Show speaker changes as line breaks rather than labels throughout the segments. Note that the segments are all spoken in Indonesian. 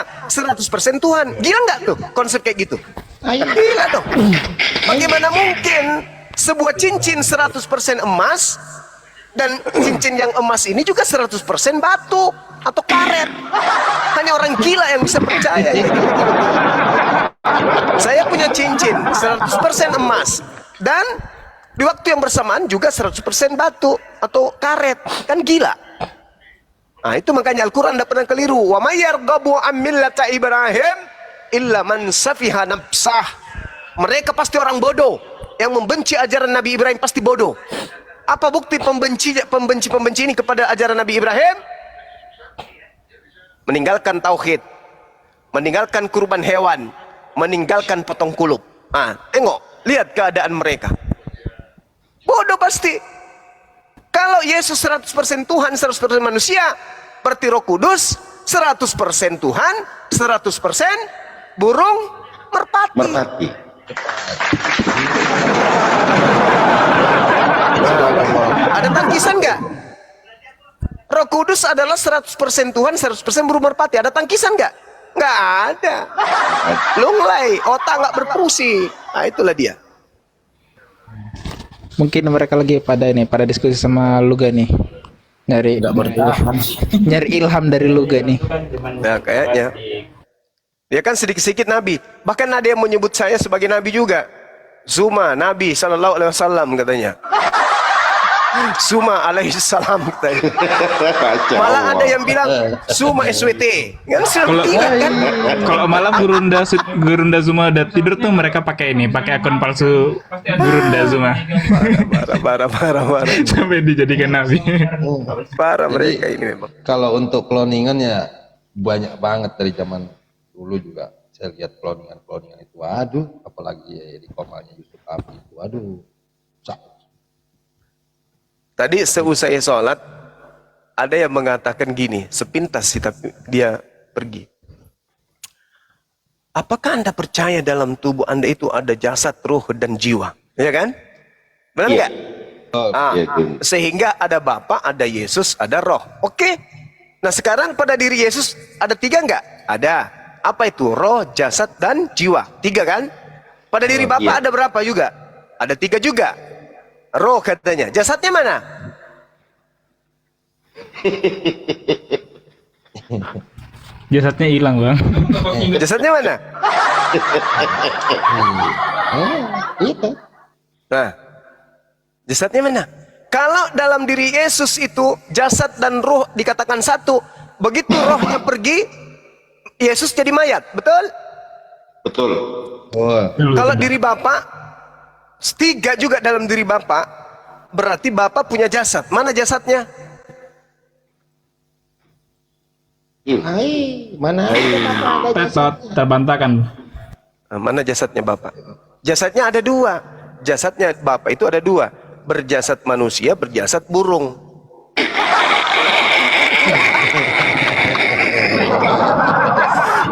manusia, 100% Tuhan. Gila nggak tuh konsep kayak gitu? Gila dong. Bagaimana mungkin sebuah cincin 100% emas, dan cincin yang emas ini juga 100% batu atau karet? Hanya orang gila yang bisa percaya ini. Saya punya cincin 100% emas, dan di waktu yang bersamaan juga 100% batu atau karet. Kan gila. Nah, itu makanya Al-Quran tidak pernah keliru. Wa may yarghabu an millata Ibrahim illa man safiha nafsah. Mereka pasti orang bodoh. Yang membenci ajaran Nabi Ibrahim pasti bodoh. Apa bukti pembenci ini kepada ajaran Nabi Ibrahim? Meninggalkan tauhid, meninggalkan kurban hewan, meninggalkan potong kulub. Ah, tengok, lihat keadaan mereka. Bodoh pasti. Kalau Yesus 100% Tuhan, 100% manusia, berarti Roh Kudus 100% Tuhan, 100% burung merpati. Ada tangkisan nggak? Roh Kudus adalah 100% Tuhan, 100% burung merpati. Ada tangkisan nggak? Nggak ada. Lunglai, otak nggak berfungsi. Nah, itulah dia.
Mungkin mereka lagi pada diskusi sama Luga nih. Nyari ilham dari Luga nih.
Nah, kayaknya. Dia kan sedikit-sedikit nabi. Bahkan ada yang menyebut saya sebagai nabi juga. Zuma, Nabi sallallahu alaihi wasallam katanya. Suma alaihi salam katanya. Malah ada yang bilang Suma SWT. Kan tidak kan?
Kalau malam Gurunda Zuma udah tidur tuh mereka pakai akun palsu Gurunda Zuma.
Parah.
Sampai dijadikan nabi.
Parah mereka ini memang.
Kalau untuk cloningan ya banyak banget dari zaman dulu juga. Saya lihat cloningan itu, waduh, apalagi ya di komalnya Yusuf Abi itu, waduh.
Tadi seusai sholat ada yang mengatakan gini, sepintas sih tapi dia pergi. Apakah Anda percaya dalam tubuh Anda itu ada jasad, ruh, dan jiwa? Ya kan? Benar nggak? Sehingga ada Bapa, ada Yesus, ada Roh. Oke. Nah sekarang pada diri Yesus ada 3 nggak? Ada. Apa itu? Roh, jasad, dan jiwa. 3 kan? Pada diri Bapa ada berapa juga? Ada 3 juga. Roh katanya. Jasadnya mana?
Jasadnya hilang, Bang.
Jasadnya mana? Nah, jasadnya mana? Kalau dalam diri Yesus itu jasad dan roh dikatakan satu, begitu rohnya pergi, Yesus jadi mayat, betul?
Betul.
Kalau diri Bapa 3 juga dalam diri Bapa, berarti Bapa punya jasad. Mana jasadnya?
Mana?
Terbantahkan.
Mana jasadnya Bapa? Jasadnya ada 2. Jasadnya Bapa itu ada 2. Berjasad manusia, berjasad burung.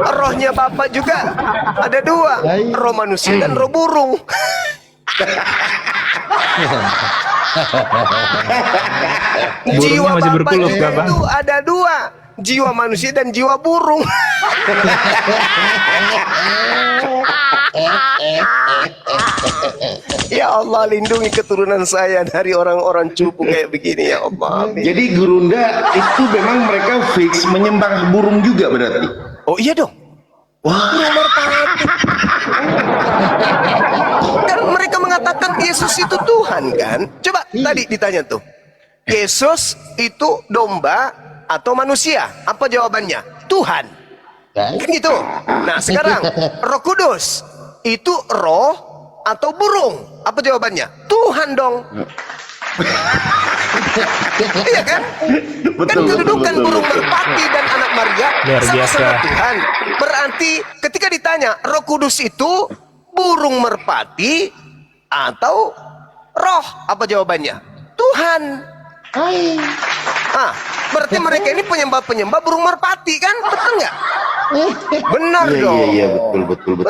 Rohnya Bapa juga ada 2. Roh manusia dan roh burung. Jiwa
masih berkuluk,
Bapaknya
Bapak.
itu ada 2. Jiwa manusia dan jiwa burung. Ya Allah, lindungi keturunan saya dari orang-orang cupu kayak begini ya Allah. Amin.
Jadi Gurunda itu memang mereka fix menyembah burung juga berarti.
Oh iya dong. Wah, burung merpati. Kan mereka mengatakan Yesus itu Tuhan kan? Coba tadi ditanya tuh. Yesus itu domba atau manusia? Apa jawabannya? Tuhan. Kan gitu. Nah, sekarang Roh Kudus itu roh atau burung? Apa jawabannya? Tuhan dong. Iya kan? Kan kedudukan burung merpati dan anak Maria sama-sama Tuhan. Berarti ketika ditanya Roh Kudus itu burung merpati atau roh, apa jawabannya? Tuhan. Berarti mereka ini penyembah burung merpati kan? Betul nggak? Benar dong.
Iya, betul.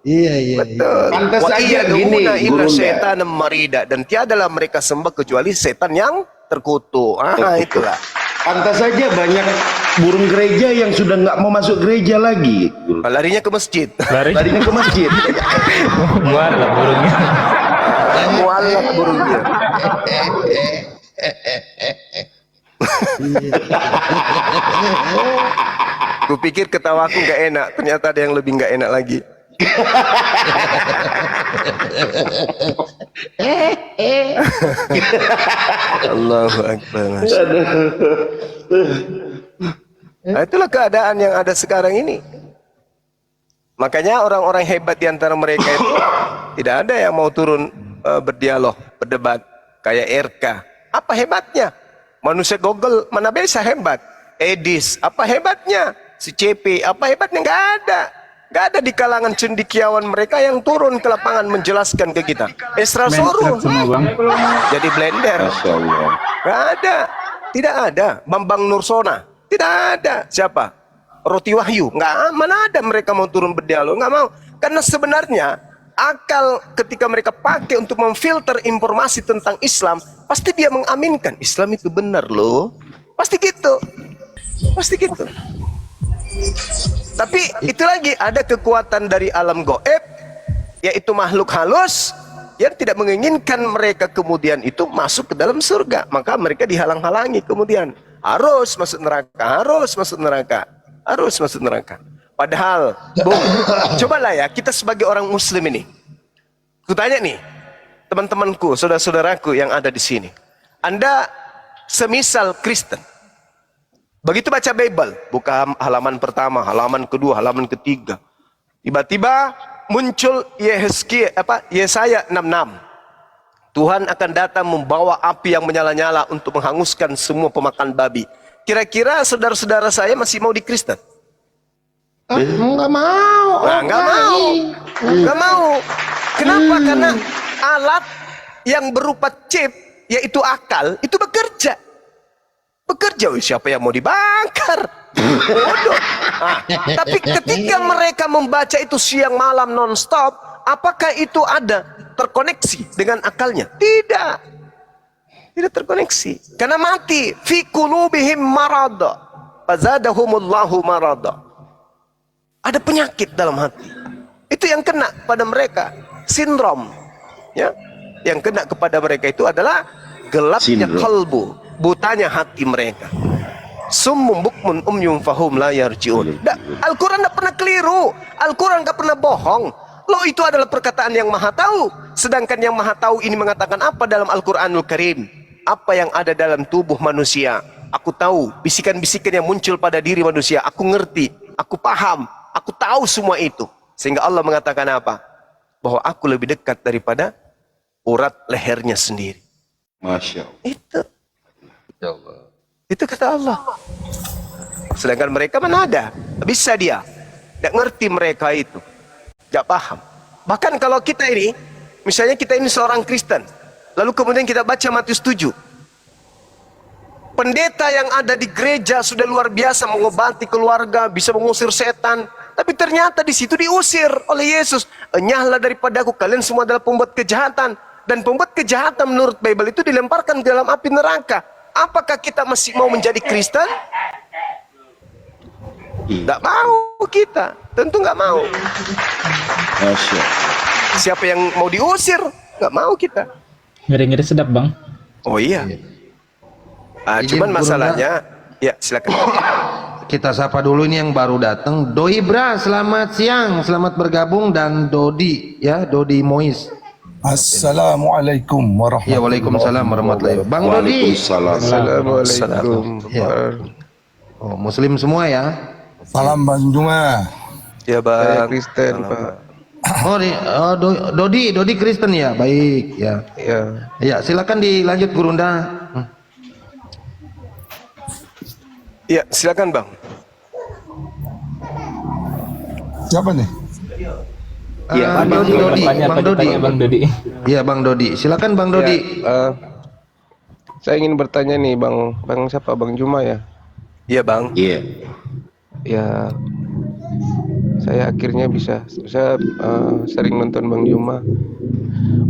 Iya.
Betul.
Pantas
Wa
aja
iya
gini,
duna illa
Gurunda.
syaitan marida, dan tiadalah mereka sembah kecuali setan yang terkutuk. Itulah.
Pantas saja banyak burung gereja yang sudah nggak mau masuk gereja lagi, Guru.
Larinya ke masjid.
Larinya ke masjid.
Mualaf burungnya.
Mualaf burungnya. Kupikir ketawaku nggak enak, ternyata ada yang lebih nggak enak lagi. Allahu Akbar. Nah, itulah keadaan yang ada sekarang ini. Makanya orang-orang hebat di antara mereka itu tidak ada yang mau turun berdialog, berdebat kayak RK. Apa hebatnya? Manusia Google mana bisa hebat? Edis, apa hebatnya? Si CP, apa hebatnya? Nggak ada. Nggak ada di kalangan cendekiawan mereka yang turun ke lapangan menjelaskan ke kita. Esra Soru
Semua bang.
jadi blender.
Masya Allah.
Nggak ada. Tidak ada. Bambang Nursona. Tidak ada. Siapa? Roti Wahyu. Nggak, mana ada mereka mau turun berdialog. Nggak mau. Karena sebenarnya akal ketika mereka pakai untuk memfilter informasi tentang Islam, pasti dia mengaminkan Islam itu benar loh. Pasti gitu. Pasti gitu. Tapi itu lagi ada kekuatan dari alam goib, yaitu makhluk halus yang tidak menginginkan mereka kemudian itu masuk ke dalam surga. Maka mereka dihalang-halangi kemudian. Harus masuk neraka, harus masuk neraka, harus masuk neraka. Padahal, Bung, cobalah ya kita sebagai orang muslim ini. Kutanya nih, teman-temanku, saudara-saudaraku yang ada di sini. Anda semisal Kristen. Begitu baca Bible, buka halaman pertama, halaman kedua, halaman ketiga. Tiba-tiba muncul Yesaya 66. Tuhan akan datang membawa api yang menyala-nyala untuk menghanguskan semua pemakan babi. Kira-kira saudara-saudara saya masih mau di Kristen?
Enggak mau.
Nah, nggak mau. Nggak mau. Kenapa? Karena alat yang berupa chip, yaitu akal, itu bekerja. Bekerja, siapa yang mau dibakar? Bodoh. Nah, tapi ketika mereka membaca itu siang malam non-stop, apakah itu ada terkoneksi dengan akalnya? Tidak. Tidak terkoneksi. Karena mati. Fi qulubihim marada. Fazadahumullahu marada. Ada penyakit dalam hati. Itu yang kena pada mereka. Sindrom. Ya. Yang kena kepada mereka itu adalah gelapnya kalbu. Butanya hati mereka. Summum bukmun umyum fahum la yarji'un. Al-Quran tidak pernah keliru. Al-Quran tidak pernah bohong. Loh, itu adalah perkataan yang maha tahu. Sedangkan yang maha tahu ini mengatakan apa dalam Al-Quranul Karim? Apa yang ada dalam tubuh manusia? Aku tahu bisikan-bisikan yang muncul pada diri manusia. Aku ngerti, aku paham, aku tahu semua itu. Sehingga Allah mengatakan apa? Bahwa aku lebih dekat daripada urat lehernya sendiri.
Masya Allah.
Itu.
Ya Allah.
Itu kata Allah. Sedangkan mereka mana ada? Bisa dia. Tidak ngerti mereka itu. Tidak paham. Bahkan kalau kita ini, misalnya kita ini seorang Kristen, lalu kemudian kita baca Matius 7. Pendeta yang ada di gereja sudah luar biasa mengobati keluarga, bisa mengusir setan. Tapi ternyata di situ diusir oleh Yesus. Enyahlah daripada aku, kalian semua adalah pembuat kejahatan. Dan pembuat kejahatan menurut Bible itu dilemparkan ke dalam api neraka. Apakah kita masih mau menjadi Kristen? Tidak mau kita. Tentu nggak mau.
Masya Allah.
Siapa yang mau diusir? Nggak mau kita.
Ngeri-ngeri sedap bang.
Oh iya. Cuman masalahnya, ya silakan.
Kita sapa dulu ini yang baru datang. Doi Bra, selamat siang, selamat bergabung, dan Dodi, ya, Dodi Mois.
Assalamualaikum warahmatullahi
Ya, waalaikumsalam warahmatullahi wabarakatuh. Bang Dodi.
Assalamualaikum.
Ya. Oh, Muslim semua ya.
Salam Bang Juma.
Ya bang. Kristen pak.
Oh, Dodi Kristen ya, baik ya. Ya, silakan dilanjut Gurunda.
Ya silakan bang.
Siapa nih?
Bang Dodi.
Bang Dodi.
Iya, Bang Dodi. Silakan Bang Dodi.
Saya ingin bertanya nih Bang siapa? Bang Juma ya?
Iya bang.
Iya.
Ya, saya akhirnya saya sering nonton Bang Juma.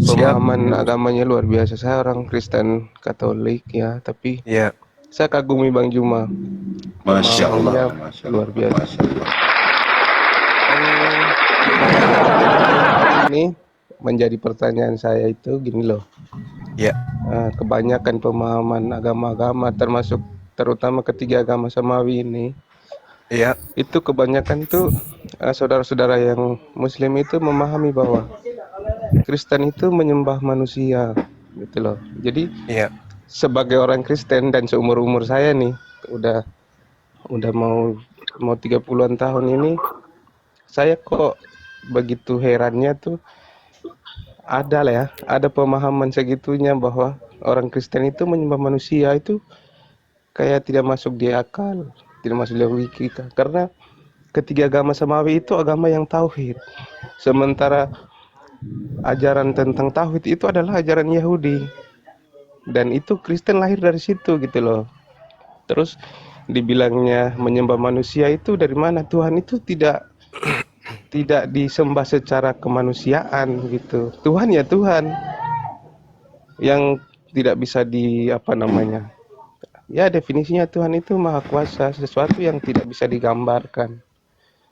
Pemahaman agamanya luar biasa. Saya orang Kristen Katolik ya, tapi
Iya.
Saya kagumi Bang Juma.
Masya Allah.
Ya,
Masya
luar biasa.
Masya Allah.
Ini menjadi pertanyaan saya itu gini loh.
Ya.
Kebanyakan pemahaman agama-agama terutama ketiga agama samawi ini
Ya.
itu kebanyakan tuh saudara-saudara yang muslim itu memahami bahwa Kristen itu menyembah manusia gitu loh. Jadi
Ya.
sebagai orang Kristen dan seumur-umur saya nih udah mau 30-an tahun ini, saya kok begitu herannya tuh ada pemahaman segitunya bahwa orang Kristen itu menyembah manusia itu kayak tidak masuk di akal, tidak masuk di logika, karena ketiga agama samawi itu agama yang tauhid, sementara ajaran tentang tauhid itu adalah ajaran Yahudi, dan itu Kristen lahir dari situ gitu loh. Terus dibilangnya menyembah manusia itu dari mana? Tuhan itu tidak disembah secara kemanusiaan gitu. Tuhan ya Tuhan yang tidak bisa ya definisinya Tuhan itu maha kuasa, sesuatu yang tidak bisa digambarkan.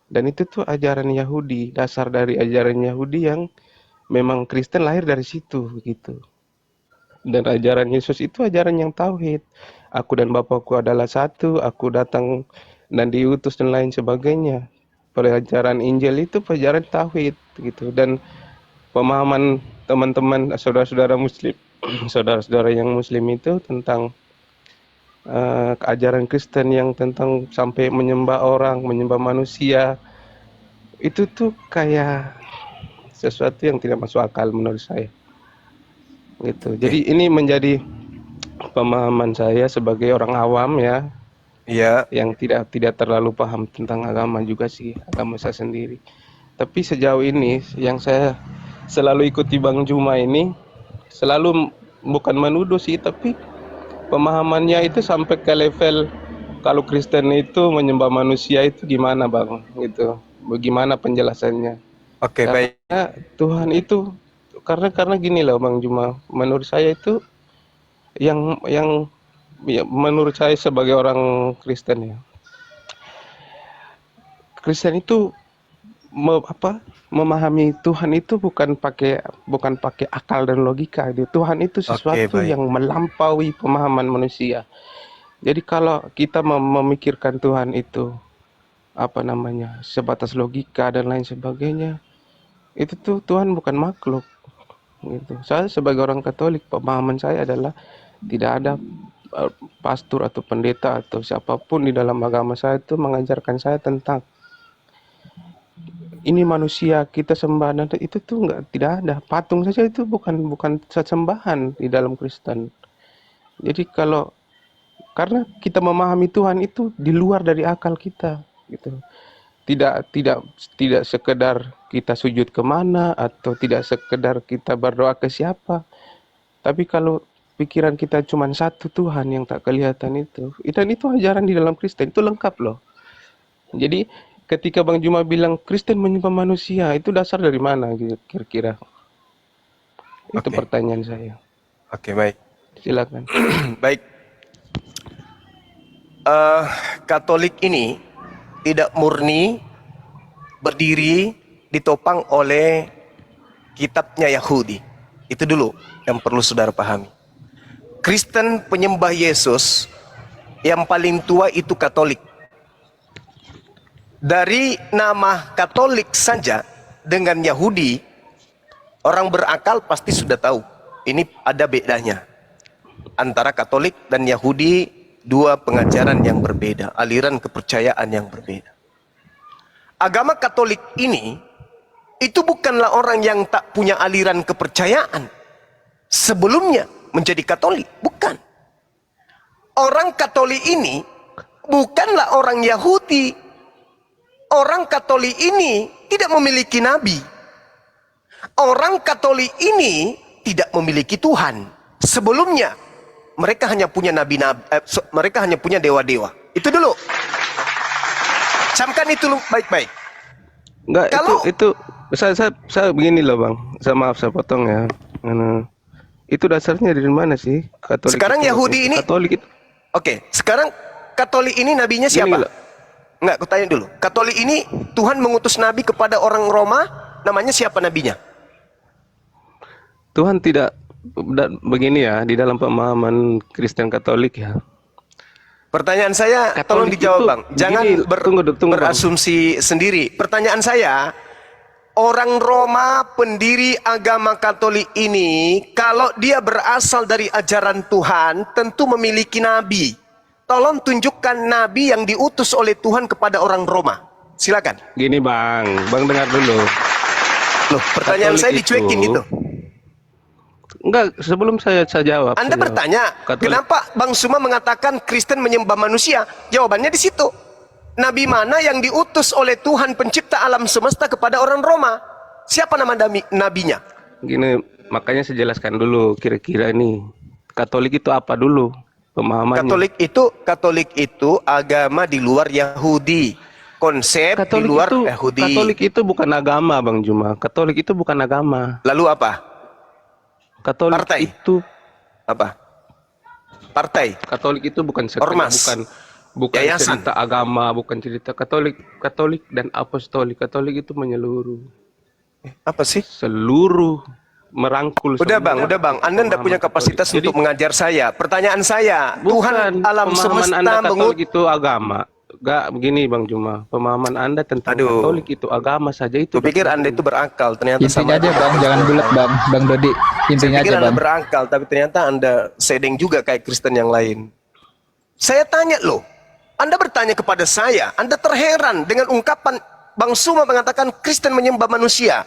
Dan itu tuh ajaran Yahudi, dasar dari ajaran Yahudi yang memang Kristen lahir dari situ gitu. Dan ajaran Yesus itu ajaran yang tauhid. Aku dan Bapakku adalah satu, aku datang dan diutus dan lain sebagainya. Pelajaran Injil itu pelajaran tauhid gitu. Dan pemahaman teman-teman saudara-saudara muslim, saudara-saudara yang muslim itu tentang ajaran Kristen yang tentang sampai menyembah orang, menyembah manusia, itu tuh kayak sesuatu yang tidak masuk akal menurut saya gitu. Jadi ini menjadi pemahaman saya sebagai orang awam ya, yang tidak terlalu paham tentang agama juga sih, agama saya sendiri. Tapi sejauh ini yang saya selalu ikuti Bang Juma ini, selalu bukan menuduh sih, tapi pemahamannya itu sampai ke level kalau Kristen itu menyembah manusia itu gimana Bang gitu. Bagaimana penjelasannya?
Oke, baik.
Tuhan itu karena gini loh Bang Juma, menurut saya itu yang ya, menurut saya sebagai orang Kristen ya, Kristen itu memahami Tuhan itu bukan pakai akal dan logika. Tuhan itu sesuatu yang melampaui pemahaman manusia. Jadi kalau kita memikirkan Tuhan itu sebatas logika dan lain sebagainya, itu tuh Tuhan bukan makhluk gitu. Saya sebagai orang Katolik, pemahaman saya adalah tidak ada pastor atau pendeta atau siapapun di dalam agama saya itu mengajarkan saya tentang ini manusia kita sembah, dan itu tuh tidak ada. Patung saja itu bukan sesembahan di dalam Kristen. Jadi karena kita memahami Tuhan itu di luar dari akal kita gitu. Tidak sekedar kita sujud kemana atau tidak sekedar kita berdoa ke siapa. Tapi kalau pikiran kita cuma satu Tuhan yang tak kelihatan dan itu ajaran di dalam Kristen itu lengkap loh. Jadi ketika Bang Juma bilang Kristen menyembah manusia, itu dasar dari mana gitu kira-kira? Itu pertanyaan saya.
Oke, baik.
Silakan.
Baik. Katolik ini tidak murni berdiri ditopang oleh kitabnya Yahudi. Itu dulu yang perlu saudara pahami. Kristen penyembah Yesus yang paling tua itu Katolik. Dari nama Katolik saja dengan Yahudi, orang berakal pasti sudah tahu. Ini ada bedanya antara Katolik dan Yahudi. Dua pengajaran yang berbeda, aliran kepercayaan yang berbeda. Agama Katolik ini itu bukanlah orang yang tak punya aliran kepercayaan sebelumnya menjadi Katolik, bukan. Orang Katolik ini bukanlah orang Yahudi. Orang Katolik ini tidak memiliki nabi. Orang Katolik ini tidak memiliki Tuhan. Sebelumnya mereka hanya punya mereka hanya punya dewa-dewa. Itu dulu. Camkan itu baik-baik.
Enggak, itu saya begini loh Bang. Maaf saya potong ya. Itu dasarnya dari mana sih? Katolik
sekarang
itu,
Yahudi ini
Katolik itu.
Oke, sekarang Katolik ini nabinya siapa?
Gini loh.
Enggak, aku tanya dulu. Katolik ini Tuhan mengutus nabi kepada orang Roma, namanya siapa nabinya?
Tuhan tidak begini ya di dalam pemahaman Kristen Katolik ya.
Pertanyaan saya,
Katolik
tolong dijawab
itu
Bang. Jangan
begini, tunggu, Bang.
berasumsi sendiri. Pertanyaan saya, orang Roma pendiri agama Katolik ini, kalau dia berasal dari ajaran Tuhan, tentu memiliki nabi. Tolong tunjukkan nabi yang diutus oleh Tuhan kepada orang Roma. Silakan.
Gini Bang dengar dulu.
Loh, pertanyaan
Katolik
saya dicuekin
itu-
gitu.
Enggak, sebelum saya jawab.
Anda
saya
bertanya,
jawab. Katolik-
kenapa Bang Suma mengatakan Kristen menyembah manusia? Jawabannya di situ. Nabi mana yang diutus oleh Tuhan pencipta alam semesta kepada orang Roma? Siapa nama nabinya?
Gini, makanya saya jelaskan dulu kira-kira ini. Katolik itu apa dulu pemahamannya?
Katolik itu agama di luar Yahudi. Konsep di luar Yahudi.
Katolik itu bukan agama, Bang Juma. Katolik itu bukan agama.
Lalu apa?
Katolik
Partai.
itu
Apa? Partai.
Katolik itu bukan sekali,
Ormas.
bukan
Yayasan.
cerita agama, bukan cerita Katolik dan apostolik. Katolik itu menyeluruh,
Apa sih?
seluruh merangkul.
Udah
semua
Bang, Anda tidak punya
pemahaman
kapasitas
Katolik.
untuk mengajar saya. Pertanyaan saya,
Bukan,
Tuhan alam
pemahaman
semesta
Anda Katolik itu agama. Gak begini Bang Juma, pemahaman Anda tentang
Aduh.
Katolik itu agama saja itu.
Kupikir Anda itu berakal, ternyata
Intinya
sama.
aja bang, jangan bulat bang, Bang Dodi. Intinya
Saya pikir
aja
Anda
bang.
berakal, tapi ternyata Anda sedeng juga kayak Kristen yang lain. Saya tanya loh, Anda bertanya kepada saya, Anda terheran dengan ungkapan Bang Suma mengatakan Kristen menyembah manusia.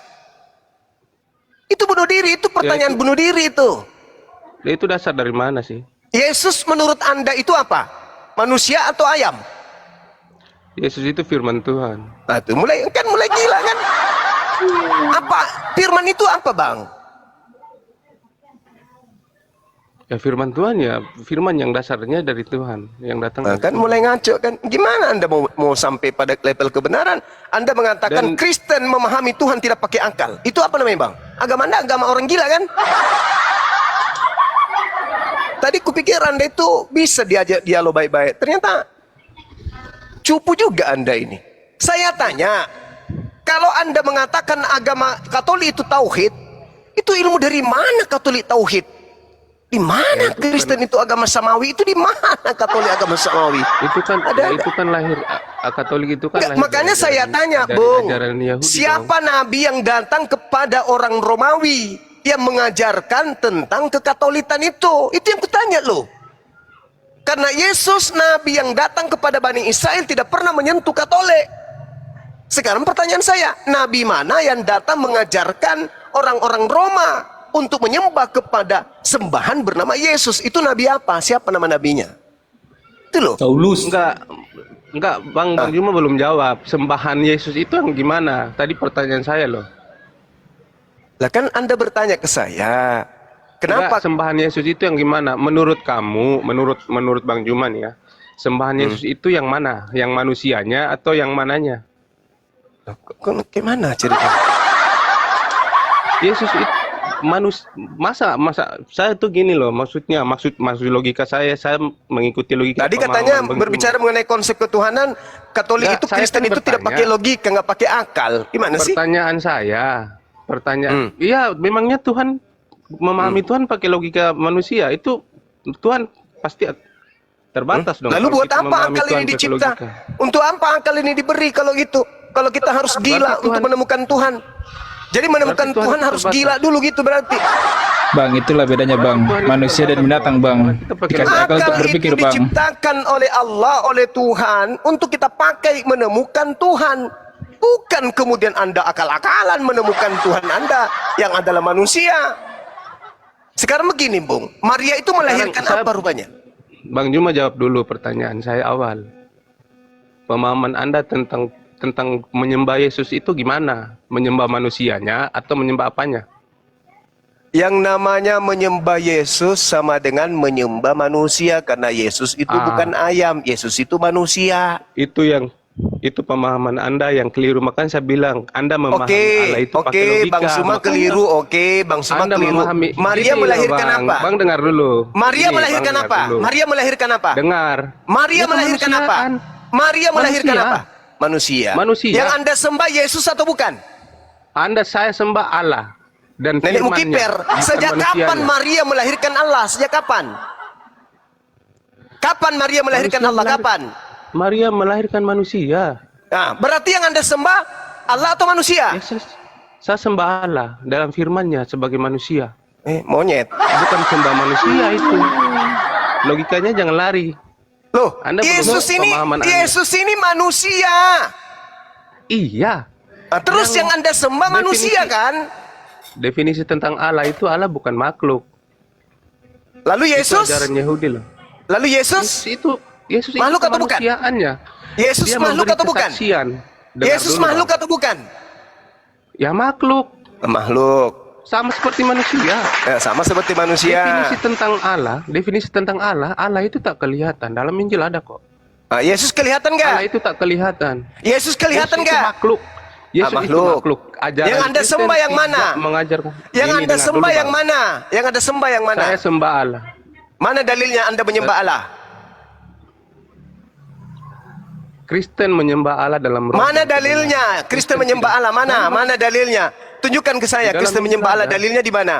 Itu bunuh diri, itu pertanyaan bunuh diri itu.
Itu dasar dari mana sih?
Yesus menurut Anda itu apa? Manusia atau ayam?
Yesus itu firman Tuhan.
Nah, itu mulai gila kan? Apa firman itu apa, Bang?
Ya firman Tuhan ya, firman yang dasarnya dari Tuhan, yang datang
Nah,
dari
kan
Tuhan.
mulai ngaco kan? Gimana Anda mau sampai pada level kebenaran? Anda mengatakan
Dan-
Kristen memahami Tuhan tidak pakai akal. Itu apa namanya, Bang? Agama Anda agama orang gila kan? Tadi kupikir Anda itu bisa diajak dialog baik-baik. Ternyata cupu juga Anda ini. Saya tanya, kalau Anda mengatakan agama Katolik itu tauhid, itu ilmu dari mana Katolik tauhid? Di mana Kristen itu agama samawi? Itu di mana Katolik agama samawi?
Itu kan
Ada.
itu kan lahir Katolik itu kan
Nggak,
lahir
makanya
dari
saya
ajaran-
tanya,
dari
Bung,
ajaran Yahudi,
siapa nabi yang datang kepada orang Romawi yang mengajarkan tentang kekatolikan itu? Itu yang kutanya loh. Karena Yesus nabi yang datang kepada Bani Israel tidak pernah menyentuh Katolik. Sekarang pertanyaan saya, nabi mana yang datang mengajarkan orang-orang Roma untuk menyembah kepada sembahan bernama Yesus? Itu nabi apa? Siapa nama nabinya? Itu loh.
Enggak, Bang Juma belum jawab. Sembahan Yesus itu yang gimana? Tadi pertanyaan saya loh.
Lah kan Anda bertanya ke saya, kenapa?
Enggak, sembahan Yesus itu yang gimana? Menurut kamu, menurut Bang Juma nih ya, sembahan Yesus itu yang mana? Yang manusianya atau yang mananya?
Gimana cerita?
Yesus itu masa saya tuh gini loh, maksud logika saya mengikuti logika.
Tadi
pemahaman
katanya
Bang
berbicara
Juma.
mengenai konsep ketuhanan, Katolik
Nggak,
itu
saya
Kristen
kan
itu tidak
bertanya.
pakai logika, nggak pakai akal. Gimana sih?
Pertanyaan saya, iya memangnya Tuhan memahami Tuhan pakai logika manusia? Itu Tuhan pasti terbatas dong.
Lalu
kalau
buat
kita
apa
memahami
akal
Tuhan
ini
pakai
dicipta?
logika.
Untuk apa akal ini diberi kalau gitu? Kalau kita harus gila
Tuhan-
untuk menemukan Tuhan. Jadi menemukan
Berarti Tuhan
Tuhan harus
terbatas.
gila dulu gitu berarti.
Bang, itulah bedanya bang, manusia dan binatang bang. Dikasih akal untuk
Akal
berpikir
itu
bang.
diciptakan oleh Allah, oleh Tuhan untuk kita pakai menemukan Tuhan. Bukan kemudian Anda akal-akalan menemukan Tuhan Anda yang adalah manusia. Sekarang begini, Bung. Maria itu melahirkan
Sekarang
apa rupanya?
Bang Juma jawab dulu pertanyaan saya awal. Pemahaman Anda tentang menyembah Yesus itu gimana? Menyembah manusianya atau menyembah apanya?
Yang namanya menyembah Yesus sama dengan menyembah manusia karena Yesus itu bukan ayam, Yesus itu manusia.
Itu yang Itu pemahaman Anda yang keliru. Makanya saya bilang, Anda memahami Allah
Oke,
itu pakai logika.
Bang Suma
Makanya
keliru. Oke, Bang Suma
Anda
keliru.
memahami.
Maria
Gini loh,
melahirkan
Bang.
apa?
Bang dengar dulu.
Maria
Gini,
melahirkan
Bang,
apa?
dengar dulu.
Maria melahirkan apa?
Dengar.
Maria
Ya,
melahirkan apa?
kemanusiaan.
Maria melahirkan
Manusia.
apa? Manusia.
Manusia.
Yang Anda sembah Yesus atau bukan?
Saya sembah Allah dan
Nenekmu
firman-Nya,
kiper.
bukan
Sejak kapan
manusianya.
Maria melahirkan Allah? Sejak kapan? Kapan Maria melahirkan
Manusia
Allah? Kapan?
Maria melahirkan manusia.
Nah, berarti yang Anda sembah Allah atau manusia?
Ya, saya sembah Allah dalam firman-Nya sebagai manusia.
Monyet.
Bukan sembah manusia itu. Logikanya jangan lari.
Loh,
Anda
Yesus
berubah
ini
pemahaman Anda.
Yesus ini manusia.
Iya.
Nah, terus yang Anda sembah manusia
definisi-
kan?
Definisi tentang Allah itu Allah bukan makhluk.
Lalu
Itu
Yesus?
ajaran Yahudi loh.
Lalu Yesus?
Yesus
Makhluk
itu
atau bukan?
kemanusiaannya.
Yesus
Dia
makhluk
memberi
atau bukan?
kesaksian. Dengar
Yesus
dulu,
makhluk
Bang.
atau bukan?
Ya makhluk.
Makhluk.
Sama seperti manusia.
Ya, sama seperti manusia.
Definisi tentang Allah, Allah itu tak kelihatan. Dalam Injil ada kok.
Yesus kelihatan
Allah
nggak?
itu tak kelihatan.
Yesus kelihatan
Yesus itu
nggak?
makhluk. Yesus itu
makhluk.
makhluk. Ajaran
Yang Anda
Kristen
sembah yang
tidak
mana?
Mengajarkan.
Yang
Ini
Anda
dengar
sembah
dulu,
yang
Bang.
mana? Yang Anda sembah yang mana?
Saya sembah Allah.
Mana dalilnya Anda menyembah Allah?
Kristen menyembah Allah dalam roh
Mana
dan
dalilnya? Kristen menyembah Allah mana? Mana dalilnya? Tunjukkan ke saya
Di dalam
Kristen
Injil
menyembah Allah.
ada.
Dalilnya di mana?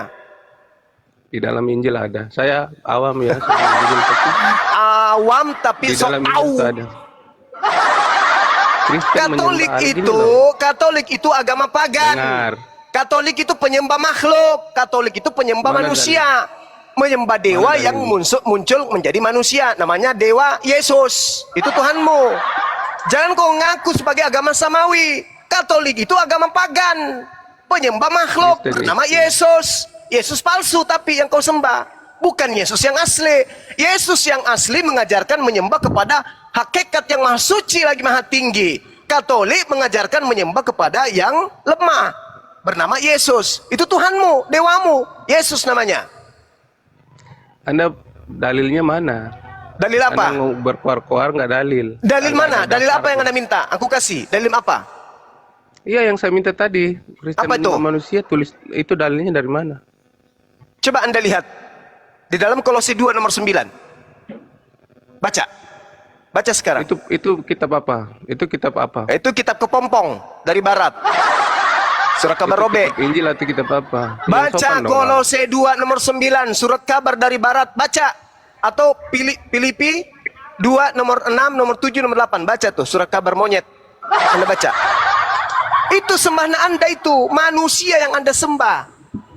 di dalam Injil ada. Saya awam ya. Saya Injil, tapi
Awam tapi
di
sok
dalam Injil
tahu.
itu ada. Kristen
Katolik
menyembah Allah. Gini
itu,
loh.
Katolik itu agama pagan.
Dengar.
Katolik itu penyembah makhluk. Katolik itu penyembah
Mana
manusia. Menyembah dewa
Mana
yang
dalilnya?
muncul menjadi manusia. Namanya dewa Yesus. Itu Tuhanmu. Jangan kau ngaku sebagai agama samawi. Katolik itu agama pagan. Penyembah makhluk
Kristen
bernama
itu.
Yesus. Yesus palsu tapi yang kau sembah. Bukan Yesus yang asli. Yesus yang asli mengajarkan menyembah kepada hakikat yang maha suci lagi maha tinggi. Katolik mengajarkan menyembah kepada yang lemah. Bernama Yesus. Itu Tuhanmu, dewamu. Yesus namanya.
Anda dalilnya mana?
Dalil apa?
Anda mau berkoar-koar nggak dalil?
Dalil
Anda
mana?
ada
Dalil
dasar
apa yang
kok.
Anda minta? Aku kasih. Dalil apa?
Iya yang saya minta tadi. Kristen
Apa itu?
manusia tulis itu dalilnya dari mana?
Coba Anda lihat. Di dalam Kolose 2 nomor 9. Baca. Baca sekarang.
Itu kitab apa? Itu kitab apa?
Itu kitab kepompong dari barat. Surat kabar
Itu
robek.
kitab Injil atau kitab apa? Yang
Baca
sopan dong, Bang.
Kolose 2 nomor 9. Surat kabar dari barat. Baca. Atau Filipi 2 nomor 6, nomor 7, nomor 8. Baca tuh surat kabar monyet. Anda baca. Itu sembahan Anda itu. Manusia yang Anda sembah.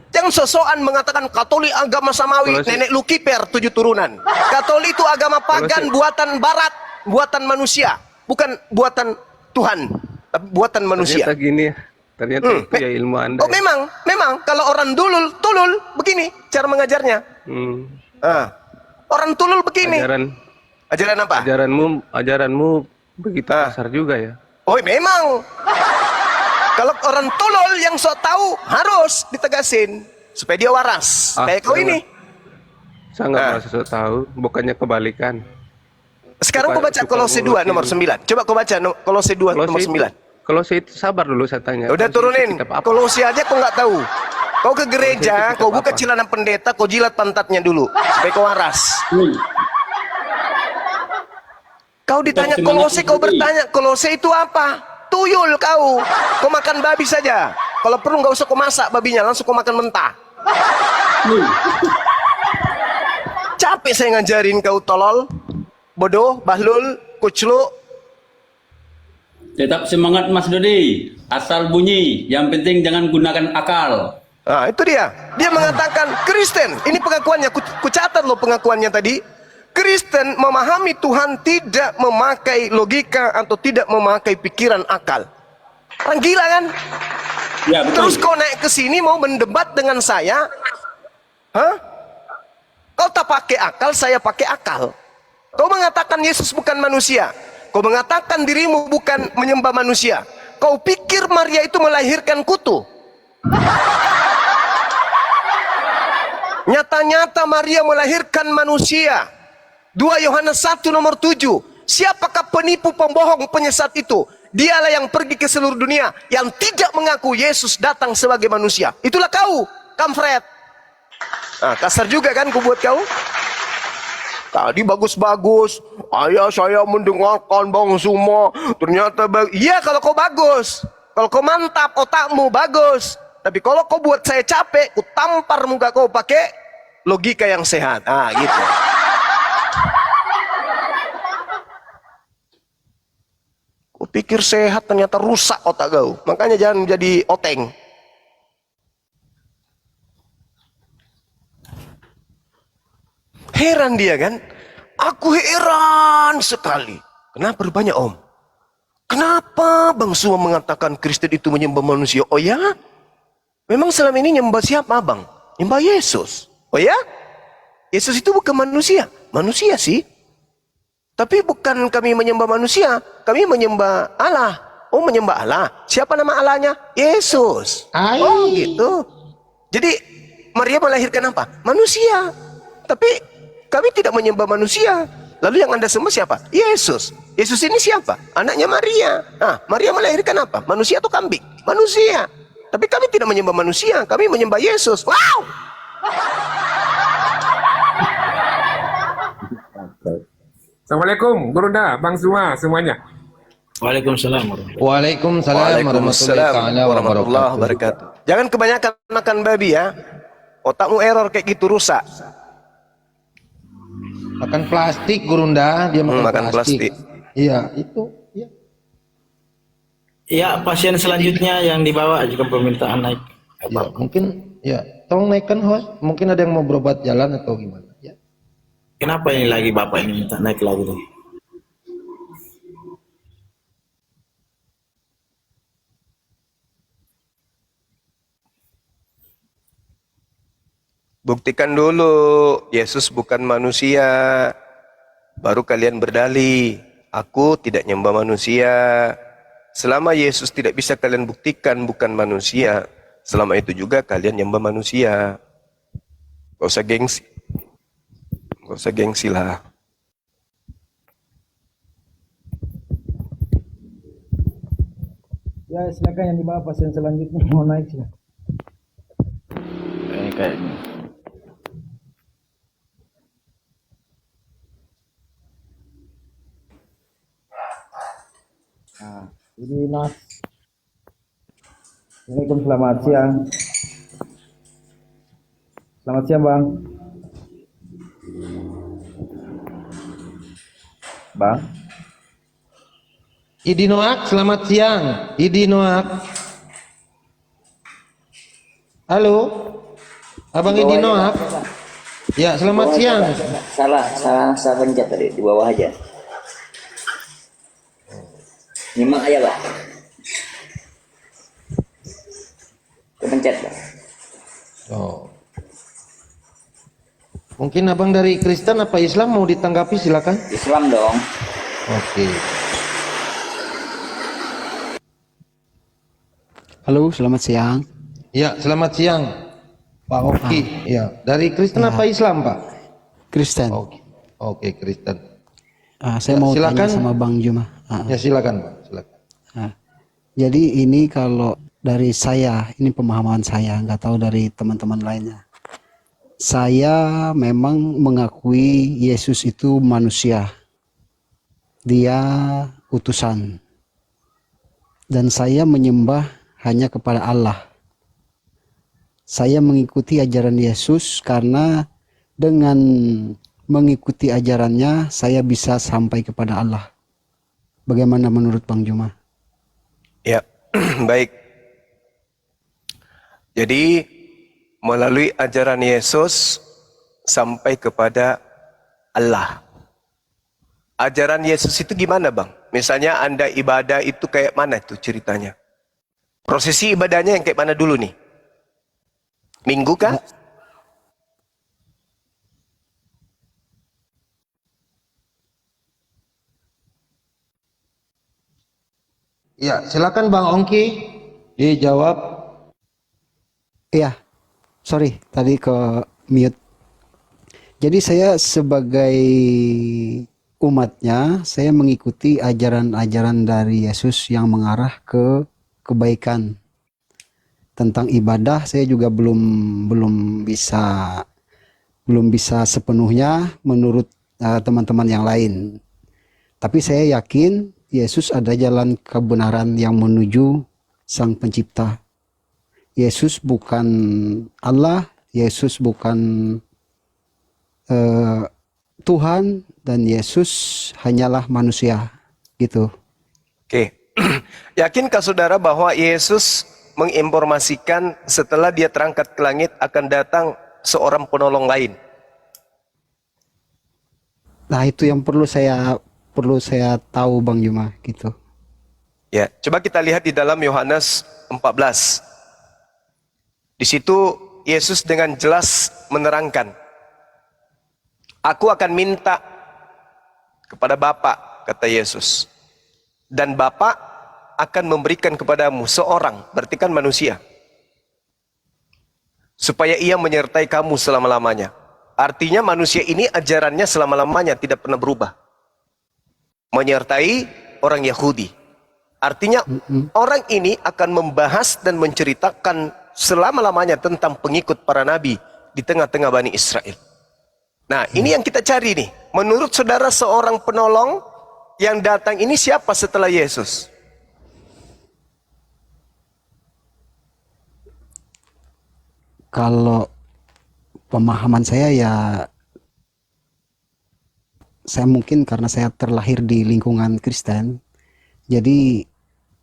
Jangan sosokan mengatakan Katolik agama samawi.
Kolose-
Nenek lu kiper 7 turunan. Katolik itu agama pagan
Kolose-
buatan barat. Buatan manusia. Bukan buatan Tuhan. Tapi buatan manusia.
Ternyata gini. Ternyata itu ya ilmu Anda.
Oh memang kalau orang tulul begini cara mengajarnya. Orang tulul begini. Ajaran apa?
Ajaranmu begitu kasar juga ya.
Oh memang. Kalau orang tulul yang sok tahu harus ditegasin supaya dia waras. Kayak kau
jangan.
ini.
Saya nggak merasa so tahu, bukannya kebalikan.
Sekarang kau baca Kolose 2 nomor 9. Coba kau baca Kolose 2 nomor 9.
Kolose itu sabar dulu saya tanya.
Udah
Kolose itu
turunin.
kitab apa?
Kolose aja kau nggak tahu. Kau ke gereja,
Kolose itu
kau
kitab
buka
apa?
celana pendeta, kau jilat pantatnya dulu supaya kau waras. Kau ditanya Kolose, kau bertanya Kolose itu apa? Tuyul kau. Kau makan babi saja. Kalau perlu nggak usah kau masak babinya, langsung kau makan mentah. Capek saya ngajarin kau tolol, bodoh, bahlul, kuclu.
Tetap semangat Mas Dodi, asal bunyi, yang penting jangan gunakan akal.
Nah, itu dia. Dia mengatakan Kristen. Ini pengakuannya. Ku catat loh pengakuannya tadi. Kristen memahami Tuhan tidak memakai logika atau tidak memakai pikiran akal. Orang gila kan?
Ya betul.
Terus kau naik ke sini mau mendebat dengan saya? Hah? Kau tak pakai akal, saya pakai akal. Kau mengatakan Yesus bukan manusia. Kau mengatakan dirimu bukan menyembah manusia. Kau pikir Maria itu melahirkan kutu? Nyata-nyata Maria melahirkan manusia. 2 Yohanes 1 nomor 7. Siapakah penipu, pembohong, penyesat itu? Dialah yang pergi ke seluruh dunia, yang tidak mengaku Yesus datang sebagai manusia. Itulah kau, kampret. Nah, kasar juga kan ku buat kau? Tadi bagus-bagus, ayah saya mendengarkan Bang Zuma, ternyata iya kalau kau bagus, kalau kau mantap, otakmu bagus. Tapi kalau kau buat saya capek, ku tampar muka kau pakai logika yang sehat. Ah, gitu. Ku pikir sehat, ternyata rusak otak kau. Makanya jangan jadi oteng. Heran dia kan? Aku heran sekali. Kenapa rupanya Om? Kenapa Bang Zuma mengatakan Kristen itu menyembah manusia? Oh ya? Memang selama ini nyembah siapa Bang? Nyembah Yesus. Oh ya? Yesus itu bukan manusia. Manusia sih. Tapi bukan kami menyembah manusia. Kami menyembah Allah. Oh, menyembah Allah. Siapa nama Allahnya? Yesus. Oh gitu. Jadi Maria melahirkan apa? Manusia. Tapi kami tidak menyembah manusia. Lalu yang Anda sembah siapa? Yesus. Yesus ini siapa? Anaknya Maria. Nah, Maria melahirkan apa? Manusia atau kambing? Manusia. Tapi kami tidak menyembah manusia. Kami menyembah Yesus. Wow!
Assalamualaikum, Gurunda, Bang Zuma, semuanya.
Waalaikumsalam.
Waalaikumsalam
warahmatullahi wabarakatuh. Jangan kebanyakan makan babi ya. Otakmu error kayak gitu, rusak.
Makan plastik, Gurunda, dia makan plastik. Iya, itu. Ya.
Ya, pasien selanjutnya yang dibawa juga permintaan naik.
Ya, mungkin ya, tolong naikkan host. Mungkin ada yang mau berobat jalan atau gimana? Ya.
Kenapa ini lagi Bapak ini minta naik lagi tuh?
Buktikan dulu Yesus bukan manusia, baru kalian berdalih aku tidak nyembah manusia. Selama Yesus tidak bisa kalian buktikan bukan manusia, selama itu juga kalian nyembah manusia. Gak usah gengsi, gak usah gengsi lah.
Ya, silakan yang dibawa pasien selanjutnya mau naik silakan.
Kayaknya.
Nah, ini Mas. Assalamualaikum, selamat siang. Selamat siang, Bang. Bang.
Idi Noak, selamat siang. Idi Noak. Halo. Abang Idi Noak. Ya, selamat siang.
Salah pencet tadi, di bawah aja. Nyimak aja, Pak. Kepencet, Pak.
Oh. Mungkin abang dari Kristen apa Islam mau ditanggapi silakan.
Islam dong.
Oke.
Halo, selamat siang.
Ya, selamat siang. Pak Oki. Ya, dari Kristen apa Islam, Pak?
Kristen.
Oke, Kristen.
Saya
Ya,
mau
silakan.
tanya sama Bang Juma.
Ya, silakan, Pak. Silakan.
Jadi ini kalau dari saya, ini pemahaman saya, nggak tahu dari teman-teman lainnya. Saya memang mengakui Yesus itu manusia. Dia utusan. Dan saya menyembah hanya kepada Allah. Saya mengikuti ajaran Yesus karena dengan mengikuti ajarannya saya bisa sampai kepada Allah. Bagaimana menurut Bang Juma?
Ya, baik. Jadi melalui ajaran Yesus sampai kepada Allah. Ajaran Yesus itu gimana Bang? Misalnya Anda ibadah itu kayak mana itu ceritanya? Prosesi ibadahnya yang kayak mana dulu nih? Minggu kah?
Ya, silakan Bang Ongki dijawab.
Iya, sorry tadi ke mute. Jadi saya sebagai umatnya, saya mengikuti ajaran-ajaran dari Yesus yang mengarah ke kebaikan. Tentang ibadah saya juga belum bisa sepenuhnya menurut teman-teman yang lain. Tapi saya yakin Yesus ada jalan kebenaran yang menuju Sang Pencipta. Yesus bukan Allah, Yesus bukan Tuhan, dan Yesus hanyalah manusia, gitu.
Oke. Yakinkah saudara bahwa Yesus menginformasikan setelah dia terangkat ke langit akan datang seorang penolong lain?
Nah, itu yang perlu saya tahu, Bang Juma, gitu.
Ya, coba kita lihat di dalam Yohanes 14. Di situ Yesus dengan jelas menerangkan, aku akan minta kepada Bapa, kata Yesus, dan Bapa akan memberikan kepadamu seorang, berarti kan manusia, supaya ia menyertai kamu selama-lamanya. Artinya manusia ini ajarannya selama-lamanya tidak pernah berubah. Menyertai orang Yahudi. Artinya orang ini akan membahas dan menceritakan selama-lamanya tentang pengikut para nabi di tengah-tengah Bani Israel. Nah, ini yang kita cari nih. Menurut saudara, seorang penolong yang datang ini siapa setelah Yesus?
Kalau pemahaman saya ya, saya mungkin karena saya terlahir di lingkungan Kristen, jadi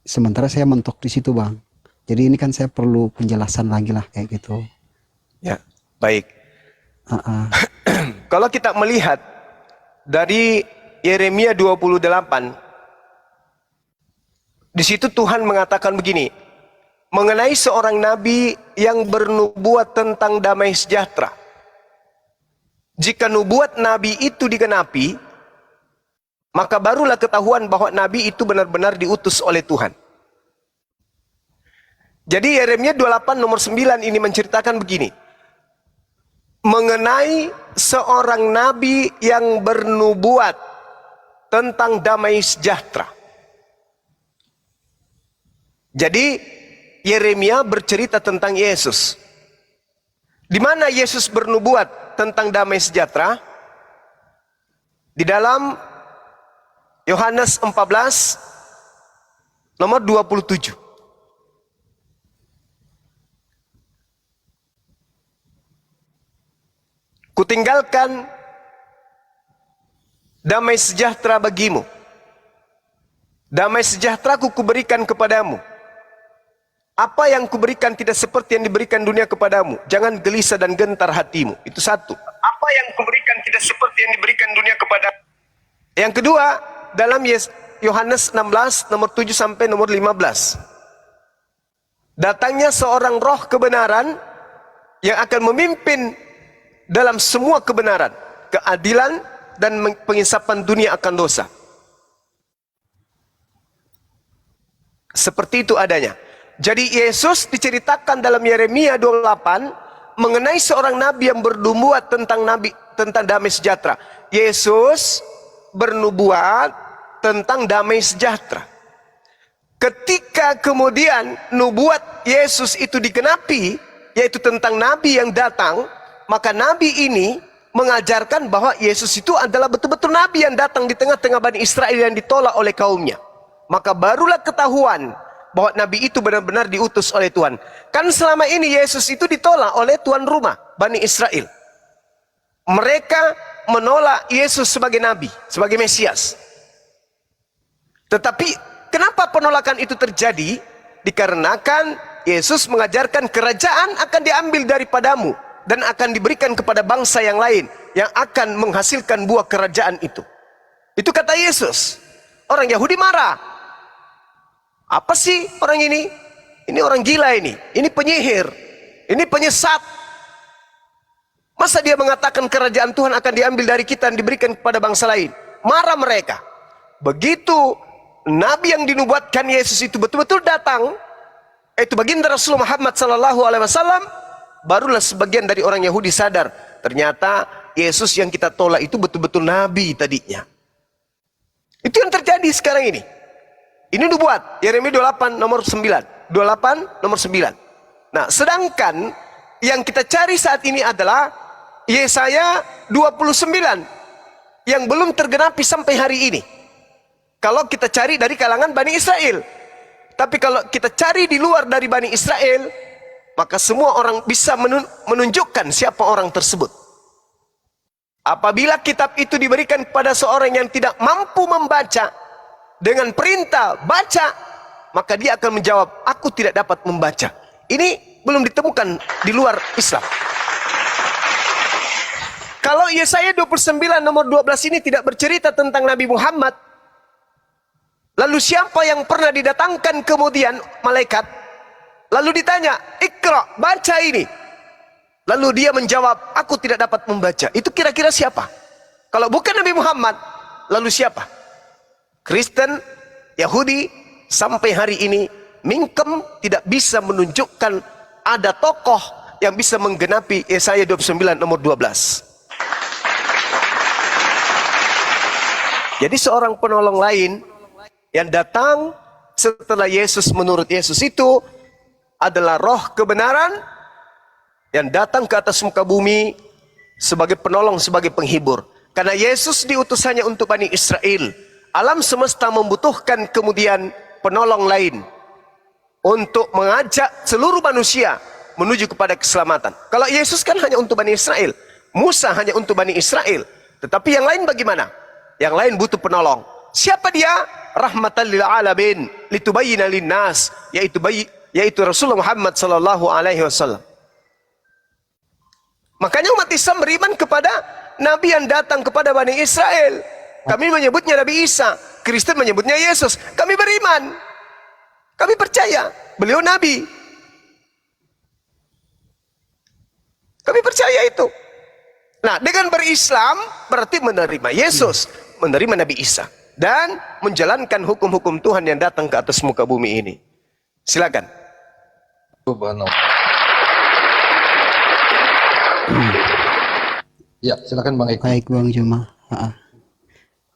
sementara saya mentok di situ, Bang. Jadi ini kan saya perlu penjelasan lagi lah kayak gitu.
Ya, baik. Kalau kita melihat dari Yeremia 28, di situ Tuhan mengatakan begini, mengenai seorang nabi yang bernubuat tentang damai sejahtera. Jika nubuat nabi itu digenapi, maka barulah ketahuan bahwa nabi itu benar-benar diutus oleh Tuhan. Jadi Yeremia 28 nomor 9 ini menceritakan begini, mengenai seorang nabi yang bernubuat tentang damai sejahtera. Jadi Yeremia bercerita tentang Yesus. Di mana Yesus bernubuat tentang damai sejahtera? Di dalam Yohanes 14 nomor 27. Kutinggalkan damai sejahtera bagimu. Damai sejahtera kuberikan kepadamu. Apa yang kuberikan tidak seperti yang diberikan dunia kepadamu. Jangan gelisah dan gentar hatimu. Itu satu. Apa yang kuberikan tidak seperti yang diberikan dunia kepadamu. Yang kedua, dalam Yohanes 16 nomor 7 sampai nomor 15. Datangnya seorang roh kebenaran yang akan memimpin dalam semua kebenaran, keadilan, dan penginsapan dunia akan dosa. Seperti itu adanya. Jadi Yesus diceritakan dalam Yeremia 28 mengenai seorang nabi yang bernubuat tentang damai sejahtera. Yesus bernubuat tentang damai sejahtera. Ketika kemudian nubuat Yesus itu digenapi, yaitu tentang nabi yang datang, maka nabi ini mengajarkan bahwa Yesus itu adalah betul-betul nabi yang datang di tengah-tengah Bani Israel yang ditolak oleh kaumnya. Maka barulah ketahuan bahwa nabi itu benar-benar diutus oleh Tuhan. Kan selama ini Yesus itu ditolak oleh tuan rumah, Bani Israel. Mereka menolak Yesus sebagai nabi, sebagai Mesias. Tetapi kenapa penolakan itu terjadi? Dikarenakan Yesus mengajarkan kerajaan akan diambil daripadamu dan akan diberikan kepada bangsa yang lain yang akan menghasilkan buah kerajaan itu. Itu kata Yesus. Orang Yahudi marah. Apa sih orang ini? Ini orang gila ini. Ini penyihir. Ini penyesat. Masa dia mengatakan kerajaan Tuhan akan diambil dari kita dan diberikan kepada bangsa lain? Marah mereka. Begitu nabi yang dinubuatkan Yesus itu betul-betul datang, itu baginda Rasulullah Muhammad SAW, barulah sebagian dari orang Yahudi sadar, ternyata Yesus yang kita tolak itu betul-betul nabi tadinya. Itu yang terjadi sekarang ini. Ini nubuat, Yeremia 28 nomor 9. 28 nomor 9. Nah, sedangkan yang kita cari saat ini adalah Yesaya 29 yang belum tergenapi sampai hari ini. Kalau kita cari dari kalangan Bani Israel. Tapi kalau kita cari di luar dari Bani Israel, maka semua orang bisa menunjukkan siapa orang tersebut. Apabila kitab itu diberikan kepada seorang yang tidak mampu membaca dengan perintah baca, maka dia akan menjawab, aku tidak dapat membaca. Ini belum ditemukan di luar Islam. Kalau Yesaya 29 nomor 12 ini tidak bercerita tentang Nabi Muhammad, lalu siapa yang pernah didatangkan kemudian malaikat, lalu ditanya, Iqra, baca ini. Lalu dia menjawab, aku tidak dapat membaca. Itu kira-kira siapa? Kalau bukan Nabi Muhammad, lalu siapa? Kristen, Yahudi, sampai hari ini, mingkem tidak bisa menunjukkan ada tokoh yang bisa menggenapi Yesaya 29 nomor 12. Jadi seorang penolong lain yang datang setelah Yesus menurut Yesus itu adalah roh kebenaran yang datang ke atas muka bumi sebagai penolong, sebagai penghibur. Karena Yesus diutus hanya untuk Bani Israel. Alam semesta membutuhkan kemudian penolong lain untuk mengajak seluruh manusia menuju kepada keselamatan. Kalau Yesus kan hanya untuk Bani Israel, Musa hanya untuk Bani Israel. Tetapi yang lain bagaimana? Yang lain butuh penolong. Siapa dia? Rahmatan lil alamin, litubayyina linnas, yaitu Rasulullah Muhammad sallallahu alaihi wasallam. Makanya umat Islam beriman kepada Nabi yang datang kepada Bani Israel. Kami menyebutnya Nabi Isa, Kristen menyebutnya Yesus. Kami beriman, kami percaya beliau Nabi. Kami percaya itu. Nah, dengan berislam berarti menerima Yesus, menerima Nabi Isa, dan menjalankan hukum-hukum Tuhan yang datang ke atas muka bumi ini. Silakan.
Ya, silakan Bang Eko.
Baik Bang Juma.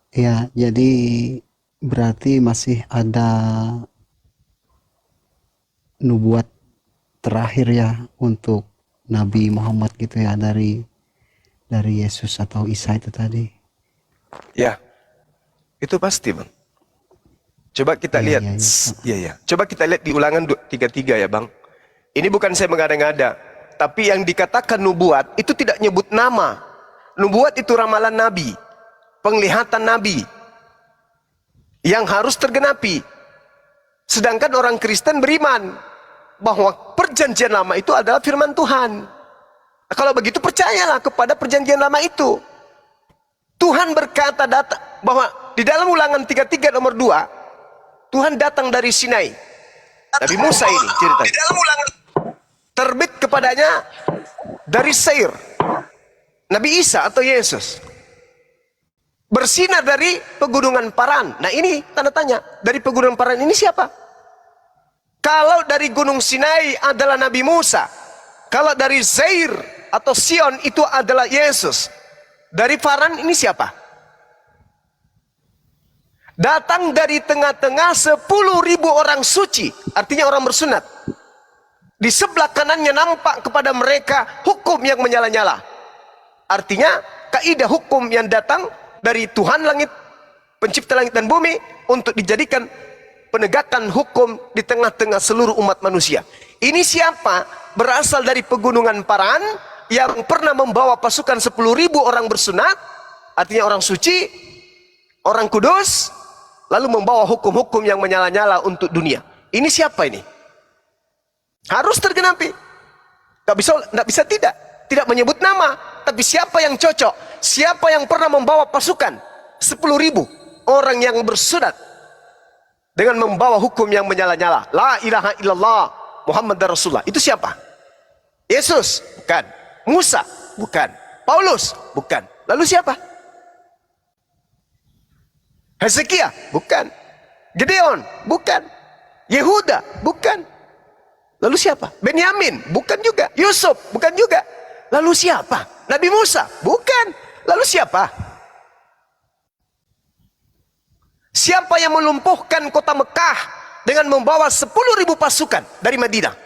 Ya, jadi berarti masih ada nubuat terakhir ya untuk Nabi Muhammad gitu ya, dari Yesus atau Isa itu tadi.
Ya, itu pasti Bang. Coba kita lihat. Ya. Coba kita lihat di Ulangan 33 ya Bang. Ini bukan saya mengada-ngada, tapi yang dikatakan nubuat itu tidak nyebut nama. Nubuat itu ramalan Nabi, penglihatan Nabi yang harus tergenapi. Sedangkan orang Kristen beriman bahwa perjanjian lama itu adalah firman Tuhan. Kalau begitu percayalah kepada perjanjian lama itu. Tuhan berkata bahwa di dalam Ulangan 33 nomor 2, Tuhan datang dari Sinai. Nabi Musa ini ceritanya. Terbit kepadanya dari Seir. Nabi Isa atau Yesus bersinar dari pegunungan Paran. Nah ini tanda tanya, dari pegunungan Paran ini siapa? Kalau dari Gunung Sinai adalah Nabi Musa, kalau dari Seir atau Sion itu adalah Yesus, dari Paran ini siapa? Datang dari tengah-tengah 10.000 orang suci, artinya orang bersunat. Di sebelah kanannya nampak kepada mereka hukum yang menyala-nyala. Artinya kaidah hukum yang datang dari Tuhan langit, pencipta langit dan bumi, untuk dijadikan penegakan hukum di tengah-tengah seluruh umat manusia. Ini siapa? Berasal dari pegunungan Paran yang pernah membawa pasukan 10.000 orang bersunat, artinya orang suci, orang kudus, lalu membawa hukum-hukum yang menyala-nyala untuk dunia. Ini siapa ini? Harus tergenapi. Nggak bisa tidak menyebut nama, tapi siapa yang cocok, siapa yang pernah membawa pasukan 10.000 orang yang bersunat dengan membawa hukum yang menyala-nyala, la ilaha illallah Muhammad Rasulullah, itu siapa? Yesus? Bukan. Musa? Bukan. Paulus? Bukan. Lalu siapa? Hezekia? Bukan. Gideon? Bukan. Yehuda? Bukan. Lalu siapa? Benyamin? Bukan juga. Yusuf? Bukan juga. Lalu siapa? Nabi Musa? Bukan. Lalu siapa? Siapa yang melumpuhkan kota Mekah dengan membawa 10.000 pasukan dari Madinah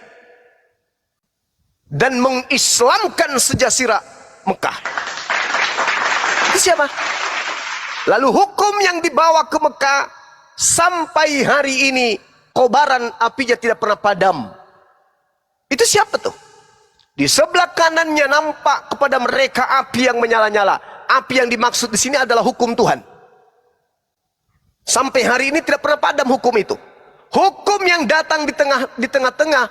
dan mengislamkan sejazirah Mekah? Itu siapa? Lalu hukum yang dibawa ke Mekah sampai hari ini kobaran apinya tidak pernah padam. Itu siapa tuh? Di sebelah kanannya nampak kepada mereka api yang menyala-nyala. Api yang dimaksud di sini adalah hukum Tuhan. Sampai hari ini tidak pernah padam hukum itu. Hukum yang datang di tengah-tengah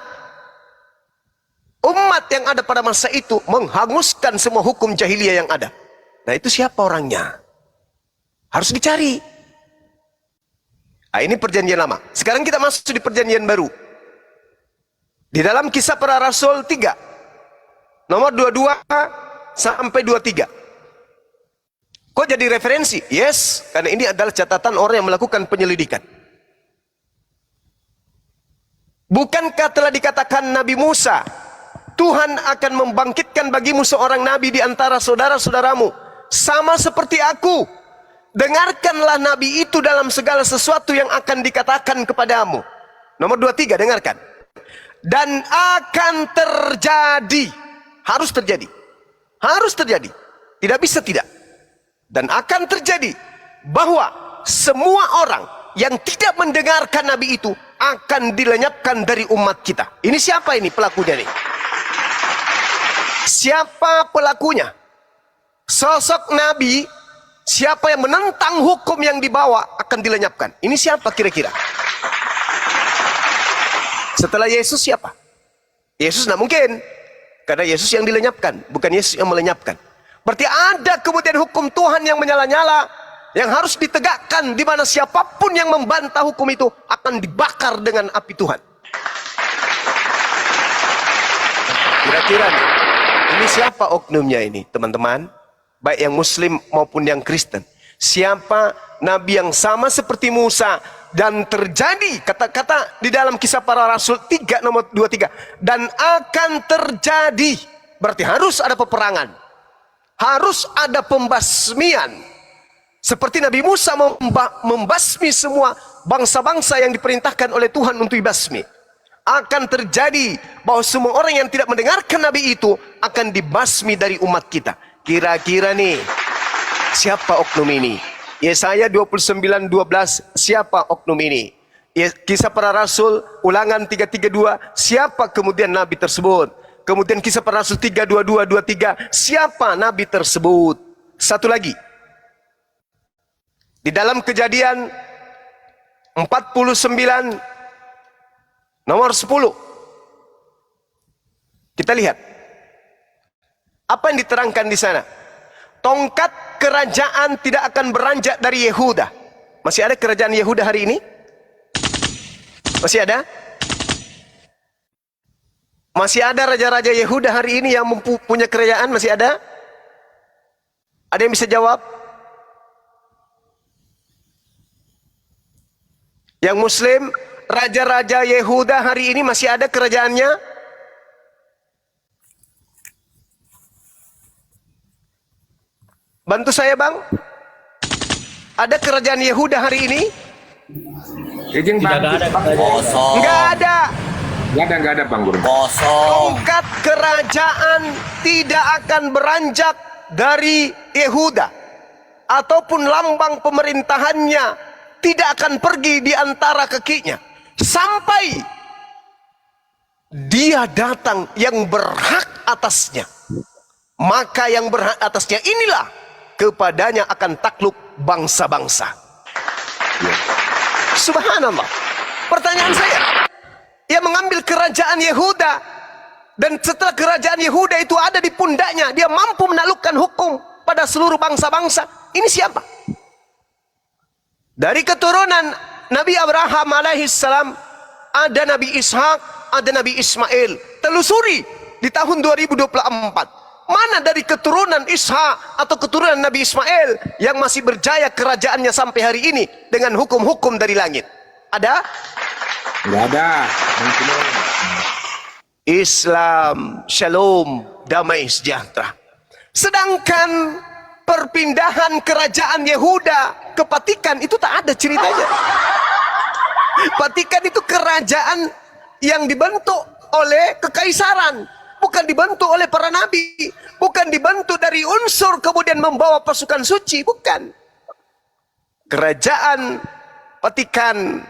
umat yang ada pada masa itu menghanguskan semua hukum jahiliyah yang ada. Nah, itu siapa orangnya? Harus dicari. Nah, ini perjanjian lama. Sekarang kita masuk di perjanjian baru. Di dalam Kisah Para Rasul 3 nomor 22 sampai 23. Kok jadi referensi? Yes, karena ini adalah catatan orang yang melakukan penyelidikan. Bukankah telah dikatakan Nabi Musa, Tuhan akan membangkitkan bagimu seorang nabi di antara saudara-saudaramu, sama seperti aku. Dengarkanlah nabi itu dalam segala sesuatu yang akan dikatakan kepadamu. Nomor 23, dengarkan. Dan akan terjadi. Harus terjadi. Harus terjadi. Tidak bisa tidak. Dan akan terjadi bahwa semua orang yang tidak mendengarkan nabi itu akan dilenyapkan dari umat kita. Ini siapa ini pelakunya nih? Siapa pelakunya? Sosok nabi, siapa yang menentang hukum yang dibawa akan dilenyapkan. Ini siapa kira-kira? Setelah Yesus siapa? Yesus tidak mungkin. Karena Yesus yang dilenyapkan, bukan Yesus yang melenyapkan. Berarti ada kemudian hukum Tuhan yang menyala-nyala, yang harus ditegakkan, di mana siapapun yang membantah hukum itu akan dibakar dengan api Tuhan. Kira-kira nih, ini siapa oknumnya ini, teman-teman? Baik yang Muslim maupun yang Kristen. Siapa nabi yang sama seperti Musa dan terjadi, kata-kata di dalam Kisah Para Rasul 3 nomor 23, dan akan terjadi, berarti harus ada peperangan. Harus ada pembasmian. Seperti Nabi Musa membasmi semua bangsa-bangsa yang diperintahkan oleh Tuhan untuk dibasmi. Akan terjadi bahwa semua orang yang tidak mendengarkan Nabi itu akan dibasmi dari umat kita. Kira-kira nih, siapa oknum ini? Yesaya 29:12, siapa oknum ini? Kisah Para Rasul, Ulangan 3:32, siapa kemudian Nabi tersebut? Kemudian Kisah Para Rasul 3:22-23, siapa nabi tersebut? Satu lagi. Di dalam Kejadian 49 nomor 10. Kita lihat. Apa yang diterangkan di sana? Tongkat kerajaan tidak akan beranjak dari Yehuda. Masih ada kerajaan Yehuda hari ini? Masih ada? Masih ada raja-raja Yehuda hari ini yang punya kerajaan? Masih ada? Ada yang bisa jawab? Yang Muslim, raja-raja Yehuda hari ini masih ada kerajaannya? Bantu saya, Bang. Ada kerajaan Yehuda hari ini?
Tidak ada.
Kosong.
Enggak ada.
Nggak ada Bang Guru.
Kosong.
Tongkat kerajaan tidak akan beranjak dari Yehuda, ataupun lambang pemerintahannya tidak akan pergi di antara kakinya sampai dia datang yang berhak atasnya. Maka yang berhak atasnya inilah kepadanya akan takluk bangsa-bangsa. Subhanallah. Pertanyaan saya, ia mengambil kerajaan Yehuda, dan setelah kerajaan Yehuda itu ada di pundaknya, dia mampu menaklukkan hukum pada seluruh bangsa-bangsa. Ini siapa? Dari keturunan Nabi Abraham alaihissalam ada Nabi Ishak, ada Nabi Ismail. Telusuri di tahun 2024. Mana dari keturunan Ishak atau keturunan Nabi Ismail yang masih berjaya kerajaannya sampai hari ini dengan hukum-hukum dari langit? Ada?
Nggak ada.
Islam, shalom, damai sejahtera. Sedangkan perpindahan kerajaan Yehuda ke Vatikan itu tak ada ceritanya. Vatikan itu kerajaan yang dibentuk oleh kekaisaran, bukan dibentuk oleh para nabi, bukan dibentuk dari unsur kemudian membawa pasukan suci, bukan. Kerajaan Vatikan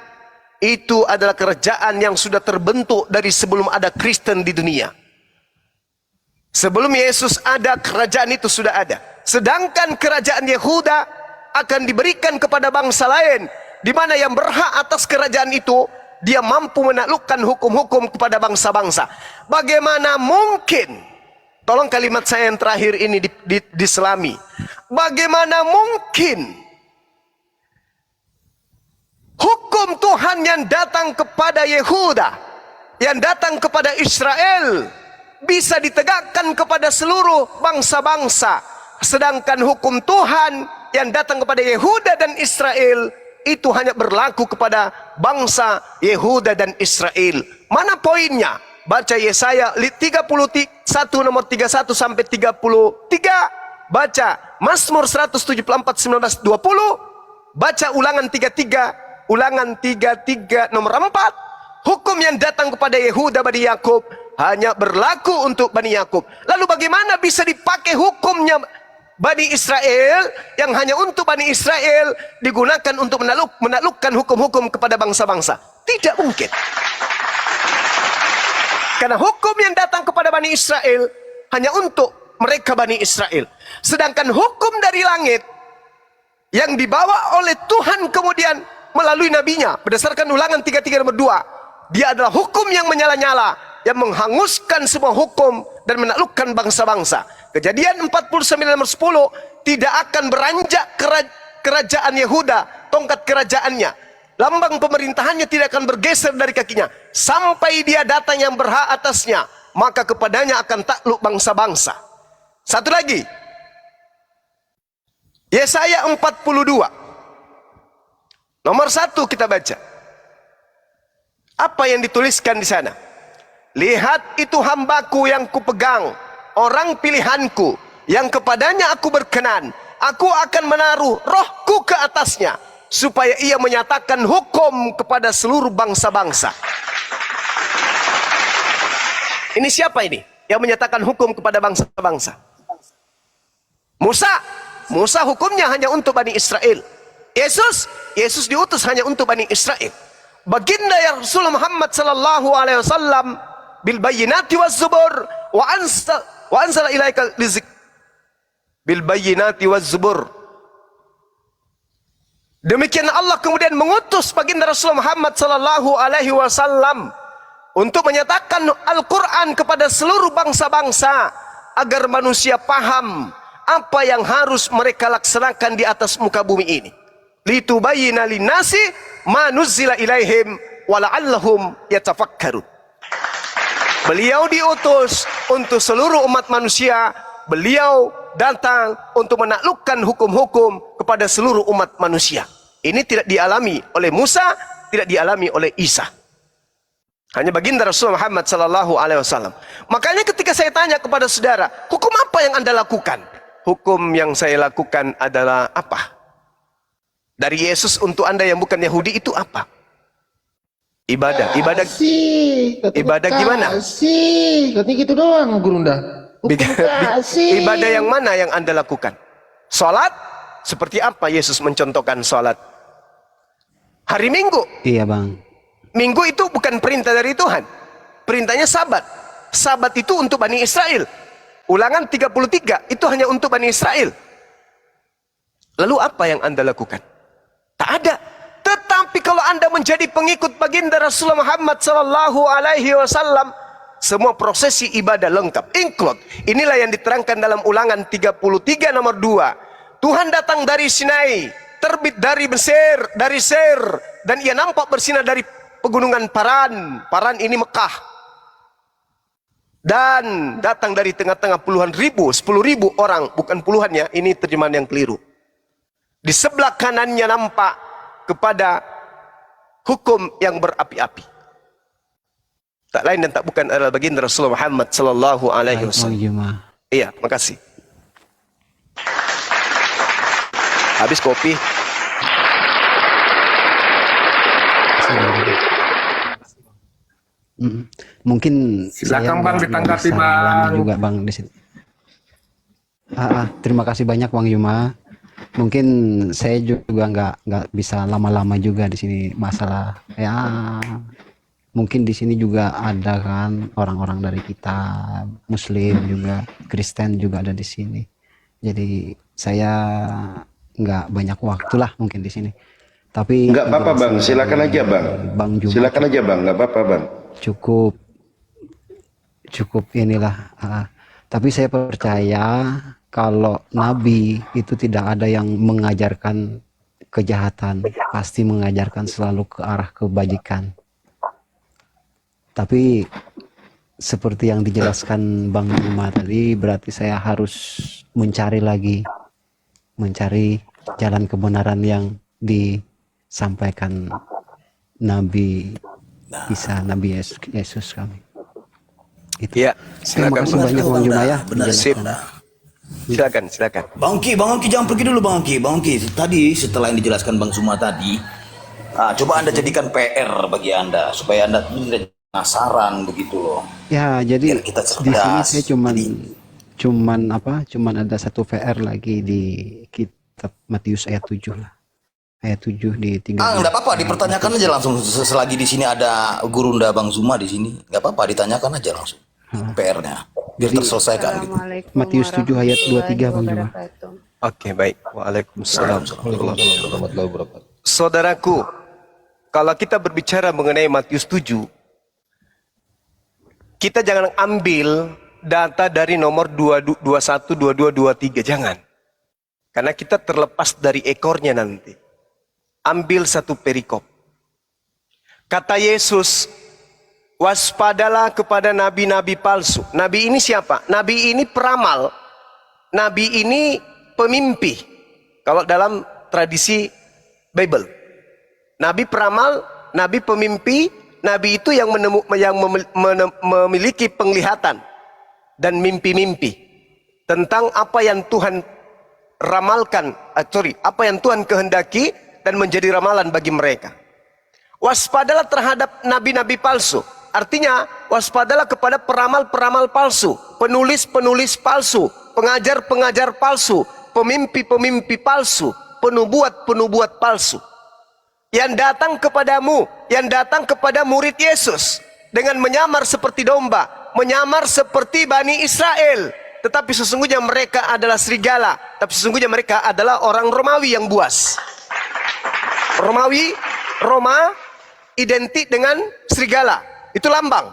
itu adalah kerajaan yang sudah terbentuk dari sebelum ada Kristen di dunia. Sebelum Yesus ada, kerajaan itu sudah ada. Sedangkan kerajaan Yehuda akan diberikan kepada bangsa lain, di mana yang berhak atas kerajaan itu, dia mampu menaklukkan hukum-hukum kepada bangsa-bangsa. Bagaimana mungkin, tolong kalimat saya yang terakhir ini diselami, bagaimana mungkin hukum Tuhan yang datang kepada Yehuda, yang datang kepada Israel, bisa ditegakkan kepada seluruh bangsa-bangsa, sedangkan hukum Tuhan yang datang kepada Yehuda dan Israel itu hanya berlaku kepada bangsa Yehuda dan Israel. Mana poinnya? Baca Yesaya 31 nomor 31 sampai 33, baca Mazmur 174 19 20, baca Ulangan 33, Ulangan 33 nomor 4. Hukum yang datang kepada Yehuda Bani Yakub hanya berlaku untuk Bani Yakub. Lalu bagaimana bisa dipakai hukumnya Bani Israel yang hanya untuk Bani Israel digunakan untuk menaklukkan hukum-hukum kepada bangsa-bangsa? Tidak mungkin. Karena hukum yang datang kepada Bani Israel hanya untuk mereka Bani Israel. Sedangkan hukum dari langit yang dibawa oleh Tuhan kemudian melalui nabinya, berdasarkan Ulangan 33 nomor 2, dia adalah hukum yang menyala-nyala, yang menghanguskan semua hukum dan menaklukkan bangsa-bangsa. Kejadian 49 nomor 10, tidak akan beranjak kerajaan Yehuda, tongkat kerajaannya, lambang pemerintahannya tidak akan bergeser dari kakinya sampai dia datang yang berhak atasnya, maka kepadanya akan takluk bangsa-bangsa. Satu lagi, Yesaya 42 nomor 1 kita baca. Apa yang dituliskan di sana? Lihat, itu hambaku yang kupegang, orang pilihanku, yang kepadanya aku berkenan. Aku akan menaruh rohku ke atasnya, supaya ia menyatakan hukum kepada seluruh bangsa-bangsa. Ini siapa ini yang menyatakan hukum kepada bangsa-bangsa? Musa. Musa hukumnya hanya untuk Bani Israel. Yesus diutus hanya untuk Bani Israel. Baginda ya Rasul Muhammad sallallahu alaihi wasallam bil bayyinati waz zubur wa anzala ilaikal rizq bil bayyinati waz zubur. Demikian Allah kemudian mengutus baginda Rasul Muhammad sallallahu alaihi wasallam untuk menyatakan Al-Qur'an kepada seluruh bangsa-bangsa agar manusia paham apa yang harus mereka laksanakan di atas muka bumi ini. Litubayyina linnasi ma nuzzila ilaihim wa la'allahum yatafakkarun. Beliau diutus untuk seluruh umat manusia. Beliau datang untuk menaklukkan hukum-hukum kepada seluruh umat manusia. Ini tidak dialami oleh Musa, tidak dialami oleh Isa. Hanya baginda Rasul Muhammad sallallahu alaihi wasallam. Makanya ketika saya tanya kepada saudara, hukum apa yang Anda lakukan? Hukum yang saya lakukan adalah apa? Dari Yesus untuk Anda yang bukan Yahudi itu apa? Ibadah gimana?
Katanya gitu doang, Gurunda.
Ibadah yang mana yang Anda lakukan? Salat? Seperti apa Yesus mencontohkan salat? Hari Minggu?
Iya bang.
Minggu itu bukan perintah dari Tuhan. Perintahnya Sabat. Sabat itu untuk Bani Israel. Ulangan 33 itu hanya untuk Bani Israel. Lalu apa yang Anda lakukan? Tak ada. Tetapi kalau Anda menjadi pengikut baginda Rasulullah Muhammad sallallahu alaihi wasallam, semua prosesi ibadah lengkap, include. Inilah yang diterangkan dalam Ulangan 33 nomor 2. Tuhan datang dari Sinai, terbit dari Mesir, dari Ser, dan ia nampak bersinar dari pegunungan Paran. Paran ini Mekah. Dan datang dari tengah-tengah puluhan ribu, 10.000 orang, bukan puluhannya, ini terjemahan yang keliru. Di sebelah kanannya nampak kepada hukum yang berapi-api. Tak lain dan tak bukan adalah baginda Rasulullah Muhammad sallallahu alaihi wasallam. Iya, makasih. Habis kopi.
Mungkin
Silakan Bang
nggak
ditanggapi
bisa
Bang.
lama juga Bang di sini. Terima kasih banyak Bang Yuma. Mungkin saya juga nggak bisa lama-lama juga di sini, masalah ya. Mungkin di sini juga ada kan orang-orang dari kita, Muslim juga, Kristen juga ada di sini. Jadi saya nggak banyak waktu lah mungkin di sini. Tapi
Nggak apa-apa Bang, silakan aja Bang.
Bang Juma
Silakan aja Bang, nggak apa-apa Bang.
cukup inilah. Tapi saya percaya kalau Nabi itu tidak ada yang mengajarkan kejahatan, pasti mengajarkan selalu ke arah kebajikan. Tapi seperti yang dijelaskan Bang Juma tadi, berarti saya harus mencari jalan kebenaran yang disampaikan Nabi Isa, Nabi Yesus kami. Itu.
Iya,
Terima
silakan.
kasih banyak Bang Juma ya.
Sip. Silakan.
Bang Ongki jangan pergi dulu Bang Ongki. Tadi setelah yang dijelaskan Bang Suma tadi, coba Anda jadikan PR bagi Anda supaya Anda tidak penasaran begitu loh.
Ya, jadi
Biar kita
di sini
cerdas.
saya cuman ada satu VR lagi di kitab Matius ayat 7 lah. Ayat 7 di 3.
Enggak apa-apa, dipertanyakan aja langsung selagi di sini ada gurunda Bang Suma di sini. Enggak apa-apa, ditanyakan aja langsung PR-nya biar terselesaikan gitu.
Matius 7 ayat 23 Bang Juma.
Oke, baik. Waalaikumsalam.
Warahmatullahi wabarakatuh.
Saudaraku, kalau kita berbicara mengenai Matius 7, kita jangan ambil data dari nomor 21, 22, 23, jangan. Karena kita terlepas dari ekornya nanti. Ambil satu perikop. Kata Yesus, waspadalah kepada nabi-nabi palsu. Nabi ini siapa? Nabi ini peramal. Nabi ini pemimpi. Kalau dalam tradisi Bible. Nabi peramal, nabi pemimpi. Nabi itu yang memiliki penglihatan dan mimpi-mimpi tentang apa yang Tuhan ramalkan, apa yang Tuhan kehendaki dan menjadi ramalan bagi mereka. Waspadalah terhadap nabi-nabi palsu. Artinya waspadalah kepada peramal-peramal palsu, penulis-penulis palsu, pengajar-pengajar palsu, pemimpi-pemimpi palsu, penubuat-penubuat palsu. Yang datang kepadamu, yang datang kepada murid Yesus dengan menyamar seperti domba, menyamar seperti Bani Israel, tetapi sesungguhnya mereka adalah serigala, tapi sesungguhnya mereka adalah orang Romawi yang buas. Roma identik dengan serigala, itu lambang.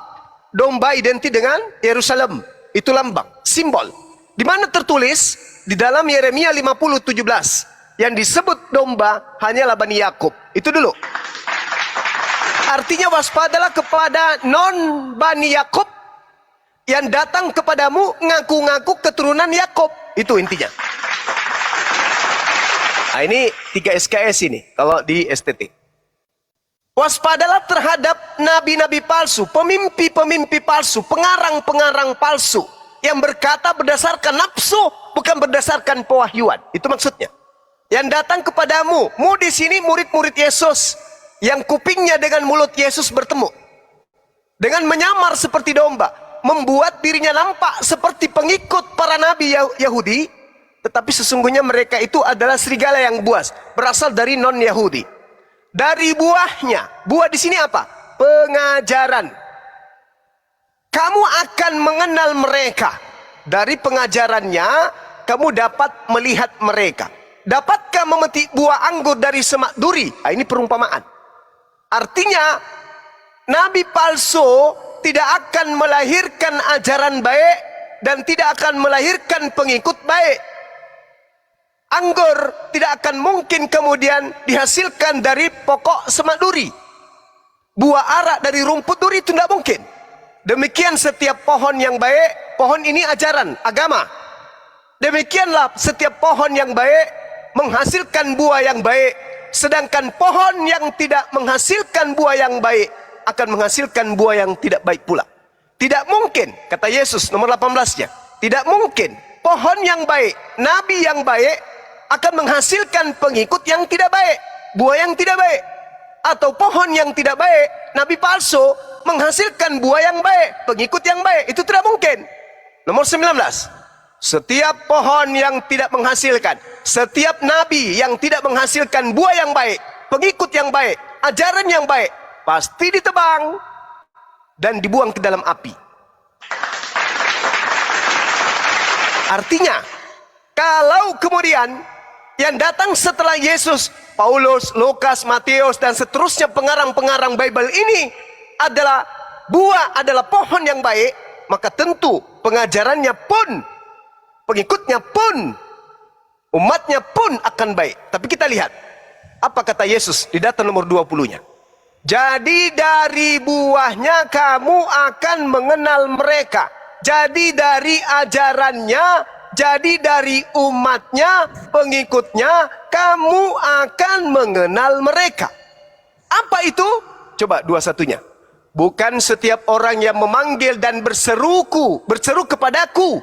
Domba identik dengan Yerusalem, itu lambang, simbol. Di mana tertulis? Di dalam Yeremia 50:17. Yang disebut domba hanyalah Bani Yakub. Itu dulu. Artinya waspadalah kepada non Bani Yakub yang datang kepadamu ngaku-ngaku keturunan Yakub. Itu intinya. Nah, ini 3 SKS ini kalau di STT. Waspadalah terhadap nabi-nabi palsu, pemimpi-pemimpi palsu, pengarang-pengarang palsu yang berkata berdasarkan nafsu, bukan berdasarkan pewahyuan. Itu maksudnya. Yang datang kepadamu, di sini murid-murid Yesus yang kupingnya dengan mulut Yesus bertemu, dengan menyamar seperti domba, membuat dirinya nampak seperti pengikut para nabi Yahudi, tetapi sesungguhnya mereka itu adalah serigala yang buas, berasal dari non-Yahudi. Dari buahnya, buah di sini apa? Pengajaran. Kamu akan mengenal mereka dari pengajarannya. Kamu dapat melihat mereka. Dapatkah memetik buah anggur dari semak duri? Nah, ini perumpamaan. Artinya, nabi palsu tidak akan melahirkan ajaran baik dan tidak akan melahirkan pengikut baik. Anggur tidak akan mungkin kemudian dihasilkan dari pokok semak duri. Buah arak dari rumput duri itu tidak mungkin. Demikian setiap pohon yang baik, pohon ini ajaran, agama. Demikianlah setiap pohon yang baik menghasilkan buah yang baik, sedangkan pohon yang tidak menghasilkan buah yang baik akan menghasilkan buah yang tidak baik pula. Tidak mungkin, kata Yesus nomor 18-nya, tidak mungkin pohon yang baik, nabi yang baik akan menghasilkan pengikut yang tidak baik, buah yang tidak baik. Atau pohon yang tidak baik, nabi palsu, menghasilkan buah yang baik, pengikut yang baik. Itu tidak mungkin. Nomor 19. Setiap pohon yang tidak menghasilkan, setiap nabi yang tidak menghasilkan buah yang baik, pengikut yang baik, ajaran yang baik, pasti ditebang dan dibuang ke dalam api. Artinya, kalau kemudian yang datang setelah Yesus, Paulus, Lukas, Matius, dan seterusnya pengarang-pengarang Bible ini adalah buah, adalah pohon yang baik, maka tentu pengajarannya pun, pengikutnya pun, umatnya pun akan baik. Tapi kita lihat, apa kata Yesus di data nomor 20-nya? Jadi dari buahnya kamu akan mengenal mereka. Jadi dari ajarannya, jadi dari umatnya, pengikutnya, kamu akan mengenal mereka. Apa itu? Coba 21-nya. Bukan setiap orang yang memanggil dan berseru kepadaku,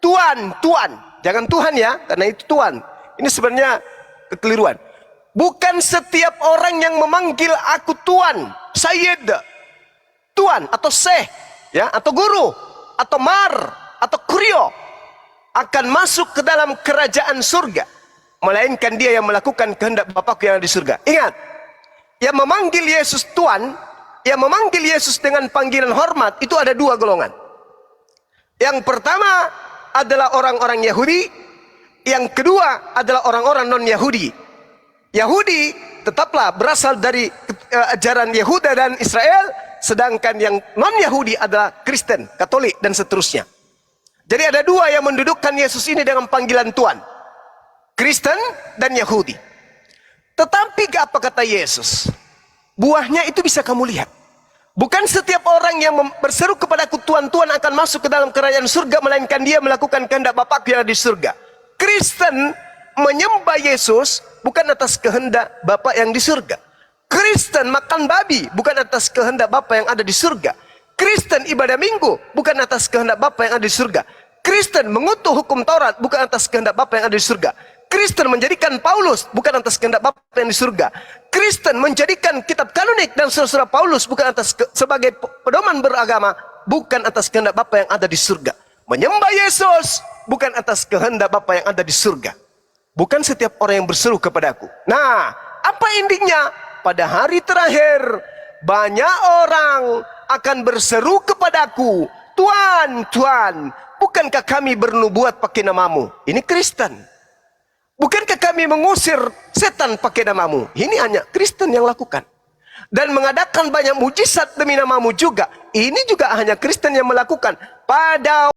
Tuhan, Tuhan. Jangan Tuhan ya, karena itu Tuhan. Ini sebenarnya kekeliruan. Bukan setiap orang yang memanggil aku Tuhan, Sayyid, Tuhan atau Syekh, ya, atau guru, atau mar, atau kurio, akan masuk ke dalam kerajaan surga, melainkan dia yang melakukan kehendak Bapakku yang ada di surga. Ingat, yang memanggil Yesus Tuhan, yang memanggil Yesus dengan panggilan hormat, itu ada dua golongan. Yang pertama adalah orang-orang Yahudi, yang kedua adalah orang-orang non-Yahudi. Yahudi tetaplah berasal dari ajaran Yehuda dan Israel, sedangkan yang non-Yahudi adalah Kristen, Katolik, dan seterusnya. Jadi ada dua yang mendudukkan Yesus ini dengan panggilan Tuhan, Kristen dan Yahudi. Tetapi apa kata Yesus? Buahnya itu bisa kamu lihat. Bukan setiap orang yang berseru kepadaku Tuhan, Tuhan akan masuk ke dalam kerajaan surga, melainkan dia melakukan kehendak Bapakku yang ada di surga. Kristen menyembah Yesus bukan atas kehendak Bapa yang di surga. Kristen makan babi bukan atas kehendak Bapa yang ada di surga. Kristen ibadah minggu bukan atas kehendak Bapa yang ada di surga. Kristen mengutuk hukum Taurat bukan atas kehendak Bapa yang ada di surga. Kristen menjadikan Paulus bukan atas kehendak Bapa yang di surga. Kristen menjadikan kitab kanonik dan surah-surah Paulus bukan atas sebagai pedoman beragama, bukan atas kehendak Bapa yang ada di surga. Menyembah Yesus bukan atas kehendak Bapa yang ada di surga. Bukan setiap orang yang berseru kepadaku. Nah, apa endingnya? Pada hari terakhir, banyak orang akan berseru kepadaku, Tuhan, Tuhan, bukankah kami bernubuat pakai namamu? Ini Kristen. Bukankah kami mengusir setan pakai namamu? Ini hanya Kristen yang lakukan. Dan mengadakan banyak mujizat demi namamu juga. Ini juga hanya Kristen yang melakukan. Pada